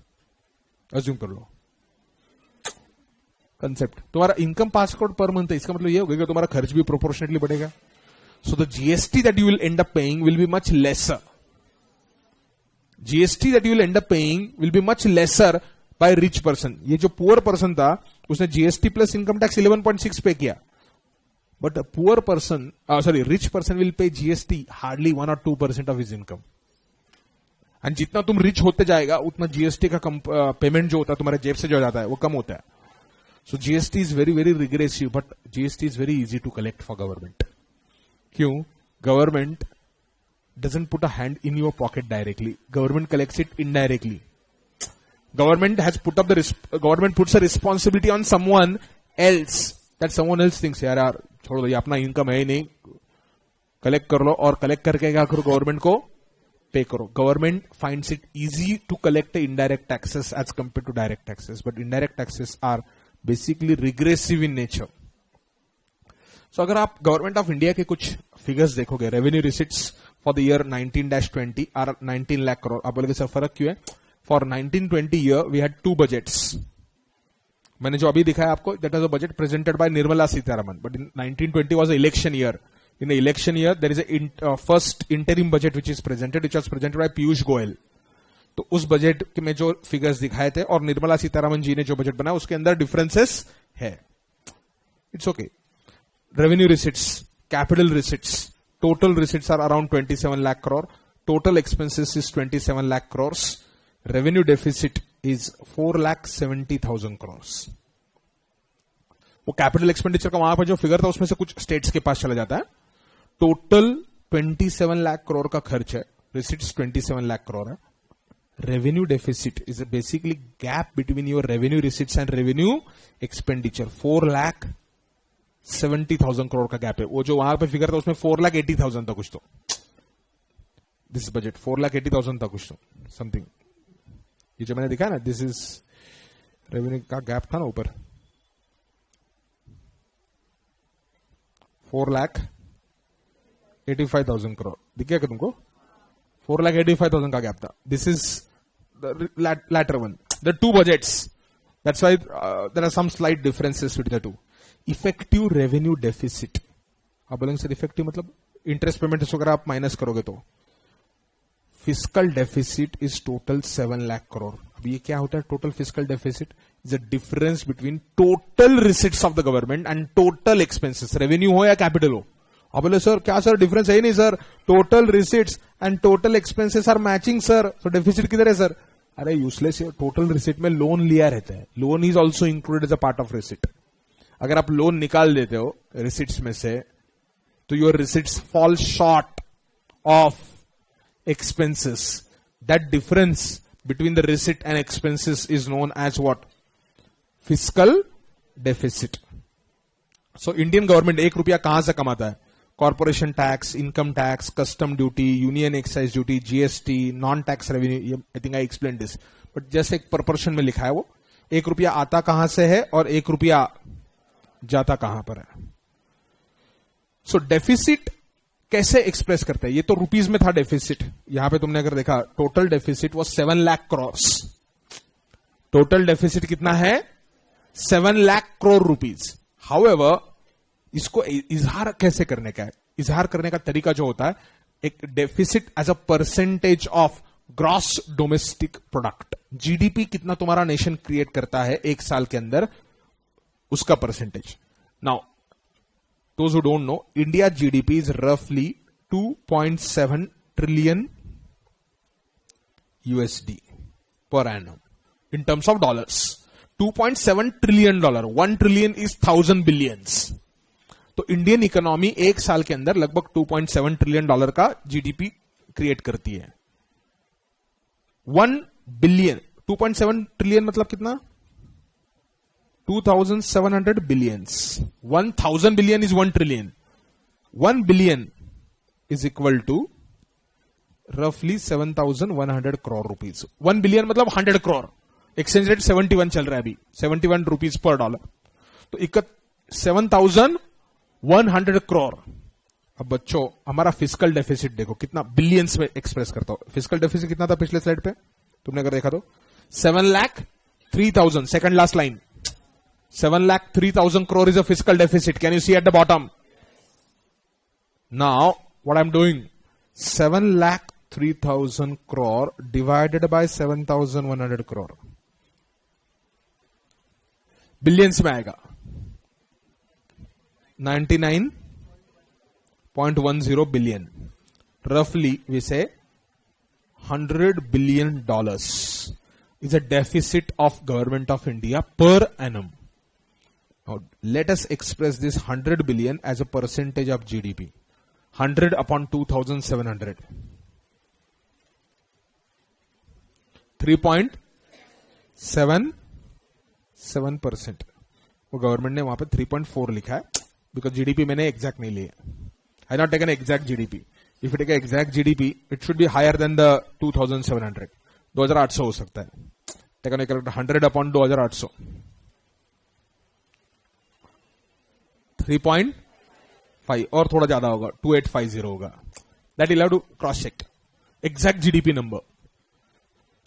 अज्यूम कर लो कंसेप्ट, तुम्हारा इनकम 5 करोड़ पर मंथ है, इसका मतलब ये होगा कि तुम्हारा खर्च भी प्रोपोर्शनेटली बढ़ेगा. So the GST that you will end up paying will be much lesser. GST that you will end up paying will be much lesser by rich person. ये जो पुअर पर्सन था उसने जीएसटी प्लस इनकम टैक्स 11.6 पे किया, but poor person rich person will pay GST hardly 1 or 2% of his income. And जितना तुम rich होते जाएगा उतना जीएसटी का पेमेंट जो होता है तुम्हारे जेब से जो जाता है वो कम होता है. So GST is very, very regressive, but GST is very easy to collect for government. क्यों? Government doesn't put a hand in your pocket directly. Government collects it indirectly. Government puts a responsibility on someone else. That someone else thinks, यार छोड़ो, ये अपना income है ही नहीं, collect कर लो, और कलेक्ट करके क्या करो, गवर्नमेंट को पे करो. Government finds it easy to collect the indirect taxes as compared to direct taxes, but indirect taxes are basically regressive in nature. So अगर आप गवर्नमेंट ऑफ इंडिया के कुछ फिगर्स देखोगे, revenue receipts for the year 19-20 are 19 lakh crore. आप बोलोगे sir फर्क क्यों है? For 19-20 year we had 2 budgets. मैंने जो अभी दिखाया आपको, that was a budget presented by Nirmala Sitharaman, but in 19-20 was a election year. In the election year there is a first interim budget which is presented, which was presented by Piyush Goyal. तो उस budget में जो figures दिखाए थे और निर्मला सीतारमन जी ने जो budget बनाया उसके अंदर डिफरेंसेस है. It's okay. Revenue receipts, capital receipts, total receipts are around 27 lakh crore, total expenses is 27 lakh crore, revenue deficit is 4,70,000 crore. वो कैपिटल एक्सपेंडिचर का वहां पर जो फिगर था उसमें से कुछ स्टेट्स के पास चला जाता है. टोटल 27 लाख करोड़ का खर्च है, रिसिट्स 27 लाख करोड़ है. Revenue deficit is basically gap between your revenue receipts and revenue expenditure. 4,70,000 70,000 crore का गैप है। वो जो वहां पे फिगर था उसमें 4,80,000 था कुछ तो, दिस बजट 4,80,000 था कुछ तो समथिंग। ये जो मैंने दिखा ना, दिस इज रेवेन्यू का गैप था ना ऊपर, 4,85,000 करोड़ दिख गया क्या तुमको? 4,85,000 का गैप था। This is the latter one. The two budgets. That's why there are some slight differences between the two. Effective revenue deficit. आप बोलेंगे सर इफेक्टिव मतलब इंटरेस्ट पेमेंट वगैरह आप माइनस करोगे तो। Physical deficit is total 7 lakh crore. अब ये क्या होता है total physical deficit? Is a difference between total receipts of the government and total expenses, revenue हो या कैपिटल हो। आप बोले सर क्या सर डिफरेंस है ही नहीं sir, total receipts and total expenses are matching sir, तो डेफिसिट किधर है सर? अरे यूजलेस है, टोटल रिसिट में लोन लिया रहता है, loan is also included as a part of receipt. अगर आप लोन निकाल देते हो रिसिट्स में से तो your receipts fall short of expenses. That difference between the receipt and expenses is known as what? Fiscal deficit. So Indian government 1 रुपया कहां से कमाता है? Corporation tax, income tax, custom duty, union excise duty, GST, non tax revenue. I think I explain this, but जैसे एक proportion में लिखा है वो 1 रुपया आता कहां से है और 1 रुपया जाता कहां पर है। सो डेफिसिट कैसे एक्सप्रेस करते हैं? ये तो रुपीज में था डेफिसिट, यहां पे तुमने अगर देखा टोटल डेफिसिट वो 7 लाख करोड़। टोटल डेफिसिट कितना है? 7 लाख करोड़ रुपीज। हाउएवर इसको इजहार कैसे करने का है? इजहार करने का तरीका जो होता है, एक deficit as a percentage of gross domestic product, GDP कितना तुम्हारा नेशन क्रिएट करता है एक साल के अंदर, उसका percentage. Now those who don't know, India GDP is roughly 2.7 trillion USD per annum in terms of dollars. 2.7 trillion dollar. 1 trillion is 1,000 billions. तो इंडियन इकोनॉमी एक साल के अंदर लगभग 2.7 ट्रिलियन डॉलर का जीडीपी क्रिएट करती है। 1 बिलियन, 2.7 ट्रिलियन मतलब कितना? 2,700 billions. 1,000 billion is 1 trillion. 1 billion is equal to roughly 7,100 crore rupees. 1 billion मतलब 100 crore. एक्सचेंज रेट 71 चल रहा है अभी, 71 रुपीज पर डॉलर। तो 7,100 करोड़। अब बच्चों हमारा फिजिकल डेफिसिट देखो कितना बिलियंस में एक्सप्रेस करता हूं। फिजिकल डेफिसिट कितना था पिछले स्लाइड पे तुमने अगर देखा तो 7,03,000, second last line, 7,03,000 crore is a fiscal deficit. Can you see at the bottom? Now, what I'm doing, 7,03,000 crore divided by 7,100 crore. Billions में आएगा 99.10 billion. Roughly, we say $100 billion is a deficit of government of India per annum. Now, let us express this 100 billion as a percentage of GDP. 100 upon 2,700. 3.77%. वो government ने वहां पे 3.4 लिखा है because GDP मैंने exact नहीं लिया। I not taken exact GDP. If you take exact GDP it should be higher than the 2,700. 2,800 हो सकता है। टेकन 100 अपॉन 2,800, 3.5 और थोड़ा ज्यादा होगा, 2,850 होगा। That you have to cross check exact GDP number.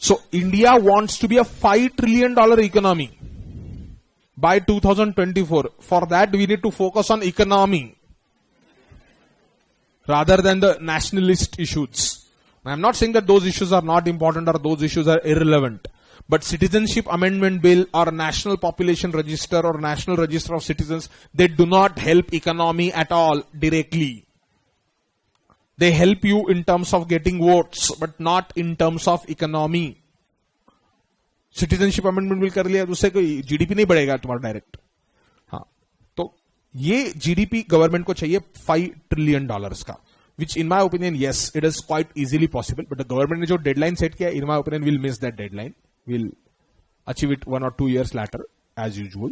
So India wants to be a $5 trillion economy by 2024. For that we need to focus on economy rather than the nationalist issues. I am not saying that those issues are not important or those issues are irrelevant. But citizenship amendment bill or national population register or national register of citizens, they do not help economy at all directly. They help you in terms of getting votes, but not in terms of economy. Citizenship amendment bill कर लिया, उससे कोई GDP नहीं बढ़ेगा तुम्हारा direct. हाँ, तो ये जीडीपी गवर्नमेंट को चाहिए $5 trillion का, which in my opinion, yes, it is quite easily possible. But the government ने जो deadline set किया, in my opinion, will miss that deadline. Will achieve it 1 or 2 years later, as usual.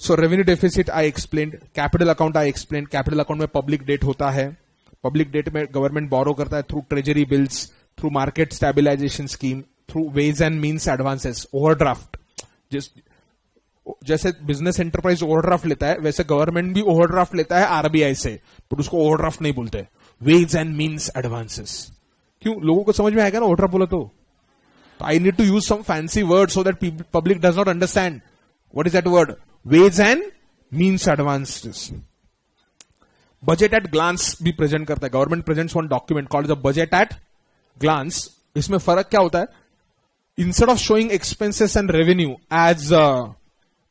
So revenue deficit I explained, capital account I explain, capital account में public debt होता है, public debt में government borrow करता है through treasury bills, through market stabilisation scheme, through ways and means advances, overdraft. जैसे business enterprise overdraft लेता है वैसे गवर्नमेंट भी ओवरड्राफ्ट लेता है आरबीआई से, पर उसको ओवरड्राफ्ट नहीं बोलते, वेज एंड मीन्स एडवांसेस। क्यों? लोगों को समझ में आएगा ना ओवरड्राफ्ट बोला तो I need to use some fancy word so that public does not understand what is that word, ways and means advances. Budget at glance भी प्रेजेंट करता है, government presents one document called the budget at glance. इसमें फर्क क्या होता है, instead of showing expenses and revenue as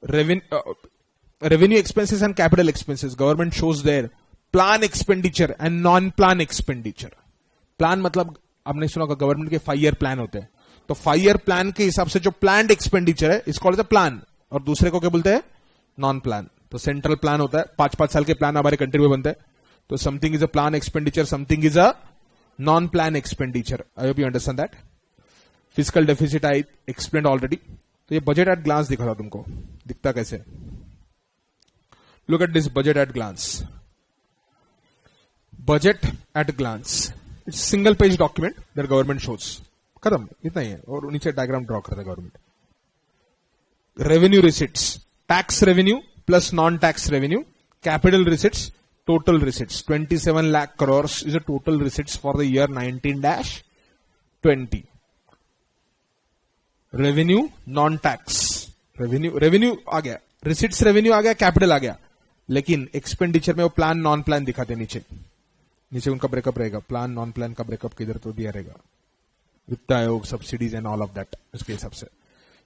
revenue expenses and capital expenses, government shows their plan expenditure and non-plan expenditure. Plan मतलब आपने सुना होगा गवर्नमेंट के 5 ईयर प्लान होते हैं, तो 5 ईयर प्लान के हिसाब से जो प्लान्ड एक्सपेंडिचर है इसको बोलते हैं प्लान, और दूसरे को क्या बोलते हैं, नॉन प्लान। तो सेंट्रल प्लान होता है, 5-5 साल के प्लान हमारे कंट्री में बनते हैं, तो something is a plan expenditure, something is a non plan expenditure. I hope you understand that. Physical deficit I explained already. तो ये बजट एट ग्लांस दिखा था तुमको, दिखता कैसे, look at this budget at glance. Budget at glance, it's single page document that government shows, खत्म, इतना ही है, और नीचे डायग्राम ड्रॉ करता है government. Revenue receipts, tax revenue plus non tax revenue, capital receipts, total receipts 27 lakh crore is a total receipts for the year 19-20। Revenue non tax revenue आ गया, receipts revenue आ गया, कैपिटल आ गया, लेकिन एक्सपेंडिचर में वो प्लान नॉन प्लान दिखाते नीचे उनका ब्रेकअप रहेगा, प्लान नॉन प्लान का ब्रेकअप किधर तो दिया रहेगा, वित्त आयोग, subsidies and all of that, उसके हिसाब से।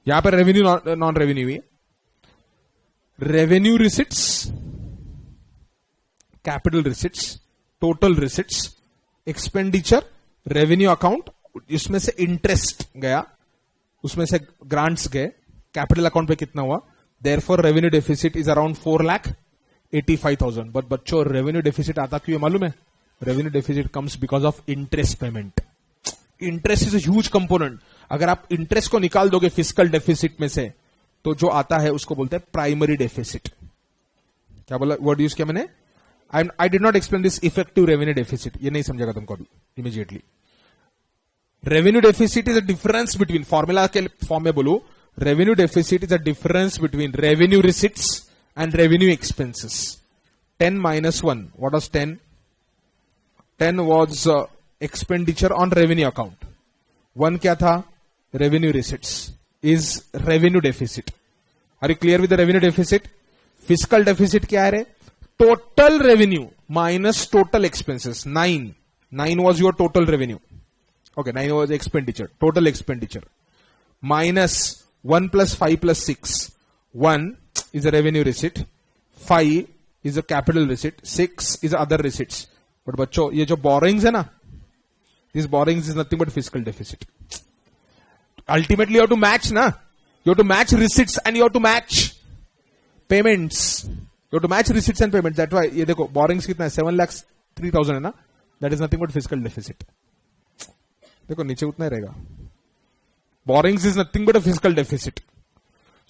यहां पर रेवेन्यू नॉन रेवेन्यू ही, revenue receipts, capital receipts, total receipts, expenditure, revenue account, इसमें से इंटरेस्ट गया, उसमें से ग्रांट्स गए, कैपिटल अकाउंट पे कितना हुआ, therefore revenue deficit is around 4,85,000। But बच्चों रेवेन्यू डेफिसिट आता क्यों है मालूम है? Revenue deficit comes because of interest payment. Interest is a huge component. अगर आप इंटरेस्ट को निकाल दोगे फिजिकल डेफिसिट में से, तो जो आता है उसको बोलते हैं प्राइमरी डेफिसिट। क्या बोला, वर्ड यूज किया मैंने? I did not explain this effective revenue deficit, ये नहीं समझेगा तुमको अभी immediately. Revenue deficit is a difference between, formula के फॉर्म में बोलो, revenue deficit is a difference between revenue receipts and revenue expenses. 10 minus 1, what was 10? 10 was expenditure on revenue account. 1 क्या था? Revenue receipts is revenue deficit. Are you clear with the revenue deficit? Fiscal deficit क्या है? Total revenue minus total expenses. 9 was your total revenue. Okay, 9 was expenditure, total expenditure. Minus 1 plus 5 plus 6. 1 is a revenue receipt. 5 is a capital receipt. 6 is other receipts. But बच्चों ये जो borrowings है ना, this borrowings is nothing but fiscal deficit. Ultimately you have to match ना, you have to match receipts and you have to match payments. You have to match receipts and payments. That's why ये देखो borrowings कितना है, 7,03,000 है ना, that is nothing but fiscal deficit. देखो नीचे उतना ही रहेगा. Borrowings is nothing but a fiscal deficit.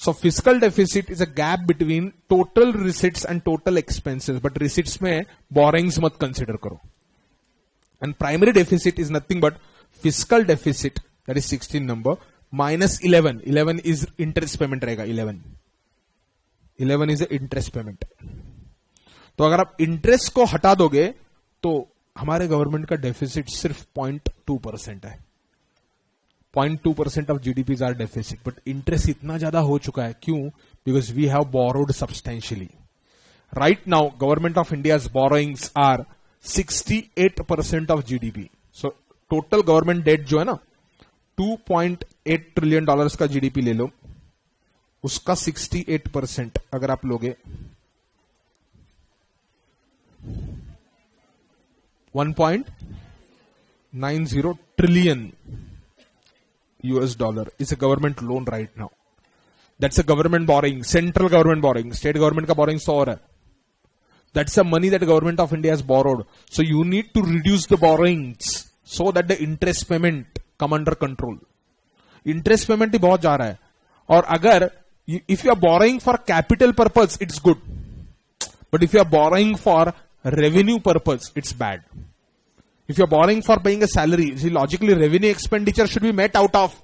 So fiscal deficit is a gap between total receipts and total expenses. But receipts में borrowings मत consider करो. And primary deficit is nothing but fiscal deficit, that is 16 number, minus 11. 11 is interest payment रहेगा. 11 is a interest payment. तो अगर आप interest को हटा दोगे तो हमारे गवर्नमेंट का डेफिसिट सिर्फ 0.2% है. 0.2% of GDP are deficit. But interest इतना ज्यादा हो चुका है. क्यों? Because we have borrowed substantially. Right now government of India's borrowings are 68% of GDP. So total government debt जो है ना, $2.8 ट्रिलियन का जीडीपी ले लो, उसका 68% अगर आप लोगे 1.90 trillion US dollar is a government loan right now. That's a government borrowing, central government borrowing. State government का borrowing so है. That's the money that the government of India has borrowed. So you need to reduce the borrowings so that the interest payment come under control. Interest payment ही बहुत जा रहा है. और अगर If you are borrowing for capital purpose, it's good. But if you are borrowing for revenue purpose, it's bad. If you are borrowing for paying a salary, see, logically revenue expenditure should be met out of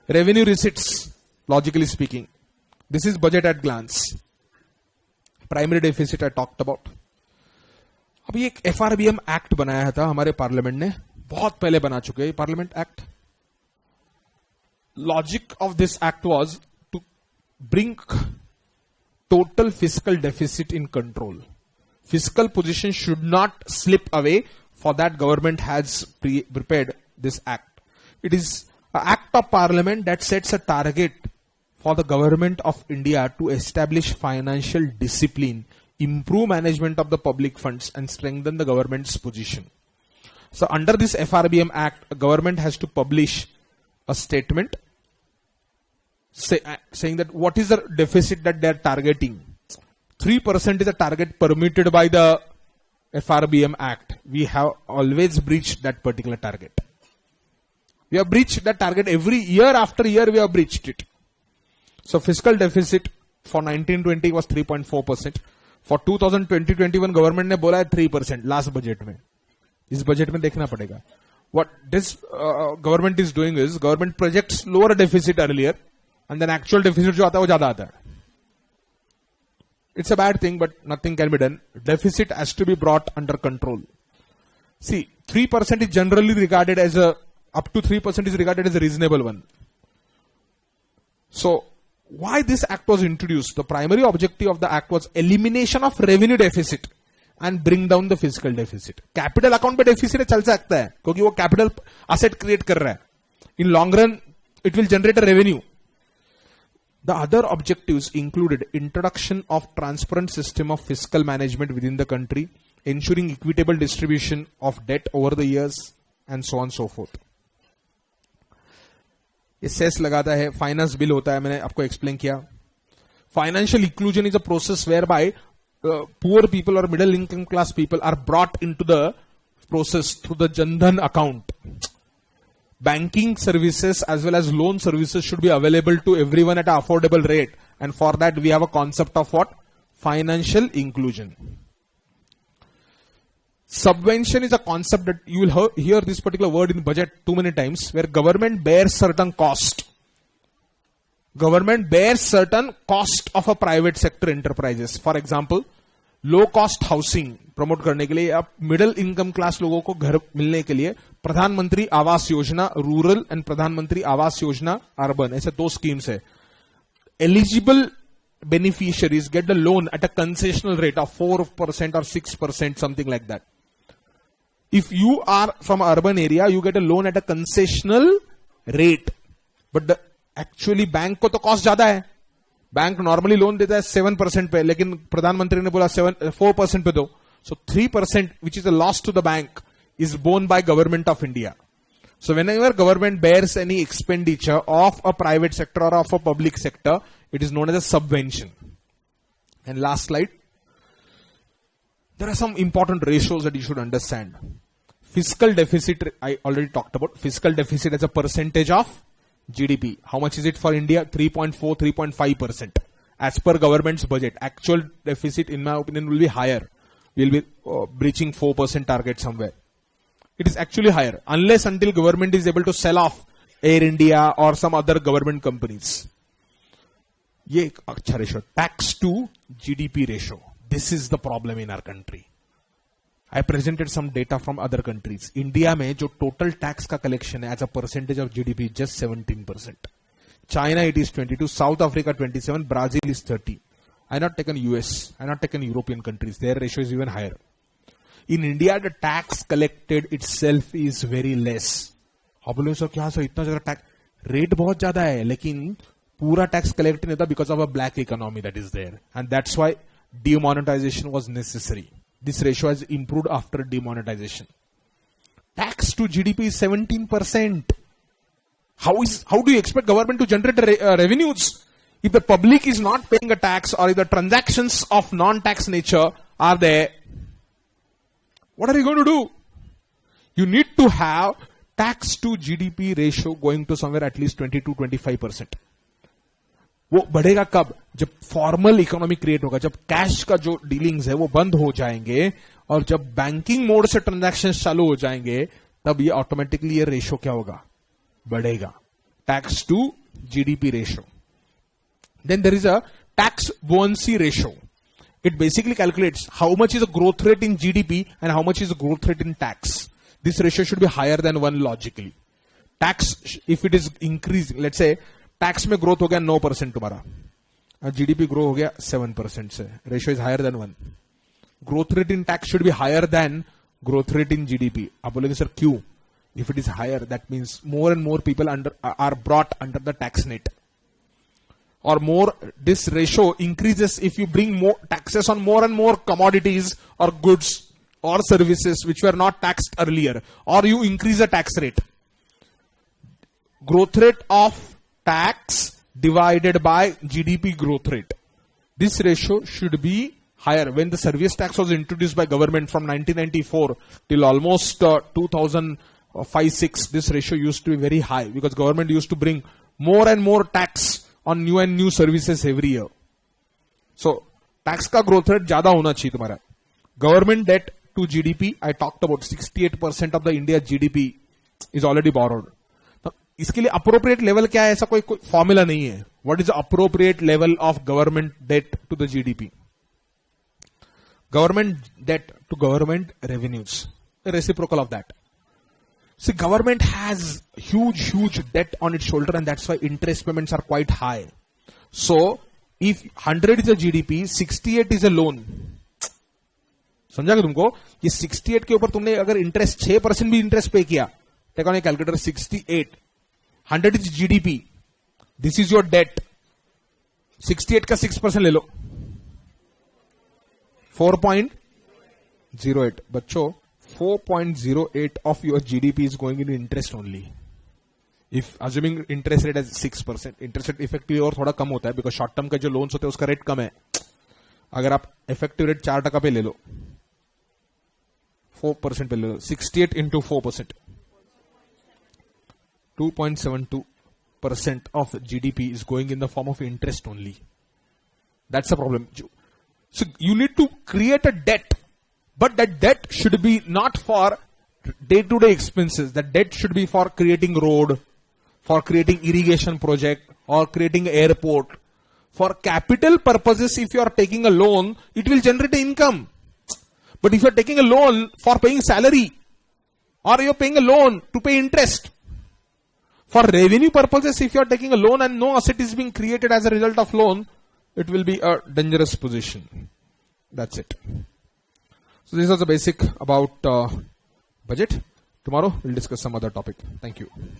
revenue receipts, logically speaking. This is budget at glance. Primary deficit I talked about. अभी एक FRBM act बनाया था हमारे parliament ने, बहुत पहले बना चुके हैं parliament act. Logic of this act was to bring total fiscal deficit in control. Fiscal position should not slip away. For that, government has prepared this act. It is an act of parliament that sets a target for the government of India to establish financial discipline, improve management of the public funds, and strengthen the government's position. So under this FRBM Act, a government has to publish a statement saying that what is the deficit that they are targeting. 3% is a target permitted by the FRBM Act. We have always breached that particular target. We have breached that target every year after year. We have breached it. So fiscal deficit for 1920 was 3.4%. For 2020-21 government ने बोला है 3% last budget में. इस budget में देखना पड़ेगा. What this government is doing is government projects lower deficit earlier and then actual deficit जो आता है वो ज़्यादा आता है. It's a bad thing, but nothing can be done. Deficit has to be brought under control. See, 3% is generally regarded as up to 3% is regarded as a reasonable one. So, why this act was introduced? The primary objective of the act was elimination of revenue deficit and bring down the fiscal deficit. Capital account पे deficit चल सकता है, क्योंकि वो capital asset create कर रहा है. In long run, it will generate a revenue. The other objectives included introduction of transparent system of fiscal management within the country, ensuring equitable distribution of debt over the years, and so on and so forth. ये cess लगाता है, finance bill होता है, मैंने आपको explain किया. Financial inclusion is a process whereby poor people or middle income class people are brought into the process through the Jandhan account. Banking services as well as loan services should be available to everyone at an affordable rate, and for that we have a concept of what? Financial inclusion. Subvention is a concept that you will hear this particular word in budget too many times, where government bears certain cost. Government bears certain cost of a private sector enterprises. For example, low cost housing promote करने के लिए, आप middle income class लोगों को घर मिलने के लिए प्रधानमंत्री आवास योजना रूरल एंड प्रधानमंत्री आवास योजना अर्बन, ऐसे दो स्कीम्स है. Eligible beneficiaries get the loan at a concessional rate of 4% or 6%, something like that. If you are from an urban area, you get a loan at a concessional rate. But actually bank को तो cost ज्यादा है. Bank normally loan देता है 7% पे, लेकिन प्रधानमंत्री ने बोला 4% पे दो. So 3%, which is a loss to the bank, is borne by government of India. So whenever government bears any expenditure of a private sector or of a public sector, it is known as a subvention. And last slide. There are some important ratios that you should understand. Fiscal deficit, I already talked about. Fiscal deficit as a percentage of GDP. How much is it for India? 3.4, 3.5%. As per government's budget. Actual deficit, in my opinion, will be higher. We'll be breaching 4% target somewhere. It is actually higher. Unless until government is able to sell off Air India or some other government companies. ये एक अच्छा ratio. Tax to GDP ratio. This is the problem in our country. I presented some data from other countries. India में जो total tax का collection है as a percentage of GDP just 17%. China it is 22, South Africa 27, Brazil is 30. I have not taken US, I have not taken European countries. Their ratio is even higher. In India, the tax collected itself is very less. आप बोले sir क्या sir इतना ज़्यादा tax rate बहुत ज़्यादा है, लेकिन पूरा tax collect नहीं होता because of a black economy that is there, and that's why demonetization was necessary. This ratio has improved after demonetization. Tax to GDP is 17%. How do you expect government to generate revenues if the public is not paying a tax, or if the transactions of non-tax nature are there? What are you going to do? You need to have tax to GDP ratio going to somewhere at least 20 to 25%. वो बढ़ेगा कब? जब formal economy create होगा, जब cash का जो dealings है वो बंद हो जाएंगे और जब बैंकिंग मोड से ट्रांजैक्शन चालू हो जाएंगे, तब ये ऑटोमेटिकली ये रेशो क्या होगा? बढ़ेगा. Tax to GDP ratio. Then there is a tax buoyancy ratio. It basically calculates how much is the growth rate in GDP and how much is the growth rate in tax. This ratio should be higher than 1 logically. Tax, if it is increasing, let's say tax में growth हो गया 9% तुम्हारा, और GDP grow हो गया 7% से, ratio is higher than 1. Growth rate in tax should be higher than growth rate in GDP. आप बोलेंगे सर क्यों? If it is higher, that means more and more people are brought under the tax net. Or more, this ratio increases if you bring more taxes on more and more commodities or goods or services which were not taxed earlier, or you increase the tax rate. Growth rate of tax divided by GDP growth rate. This ratio should be higher. When the service tax was introduced by government from 1994 till almost 2005-06, this ratio used to be very high because government used to bring more and more tax on new and new services every year. So, tax का growth rate ज़्यादा होना चाहिए तुम्हारा. Government debt to GDP, I talked about 68% of the India GDP is already borrowed. तो इसके लिए appropriate level क्या है? ऐसा कोई formula नहीं है. What is the appropriate level of government debt to the GDP? Government debt to government revenues. The reciprocal of that. See, government has huge debt on its shoulder and that's why interest payments are quite high. So, if 100 is a GDP, 68 is a loan. समझा क्या तुमको? ये 68 के ऊपर तुमने अगर interest 6% भी interest pay किया, take on a calculator, 68, 100 is GDP. This is your debt. 68 का 6% ले लो. 4.08. बच्चों, 4.08 of your GDP is going into interest only. If assuming interest rate as 6%, interest rate effectively और थोड़ा कम होता है because short term का जो loans होते हैं उसका rate कम है. अगर आप effective rate 4% पे ले लो, 4% पे ले लो, 68 into 4%, 2.72% of GDP is going in the form of interest only. That's the problem. So you need to create a debt. But that debt should be not for day-to-day expenses. That debt should be for creating road, for creating irrigation project, or creating airport. For capital purposes, if you are taking a loan, it will generate income. But if you are taking a loan for paying salary, or you are paying a loan to pay interest, for revenue purposes, if you are taking a loan and no asset is being created as a result of loan, it will be a dangerous position. That's it. So this was the basic about budget. Tomorrow we'll discuss some other topic. Thank you.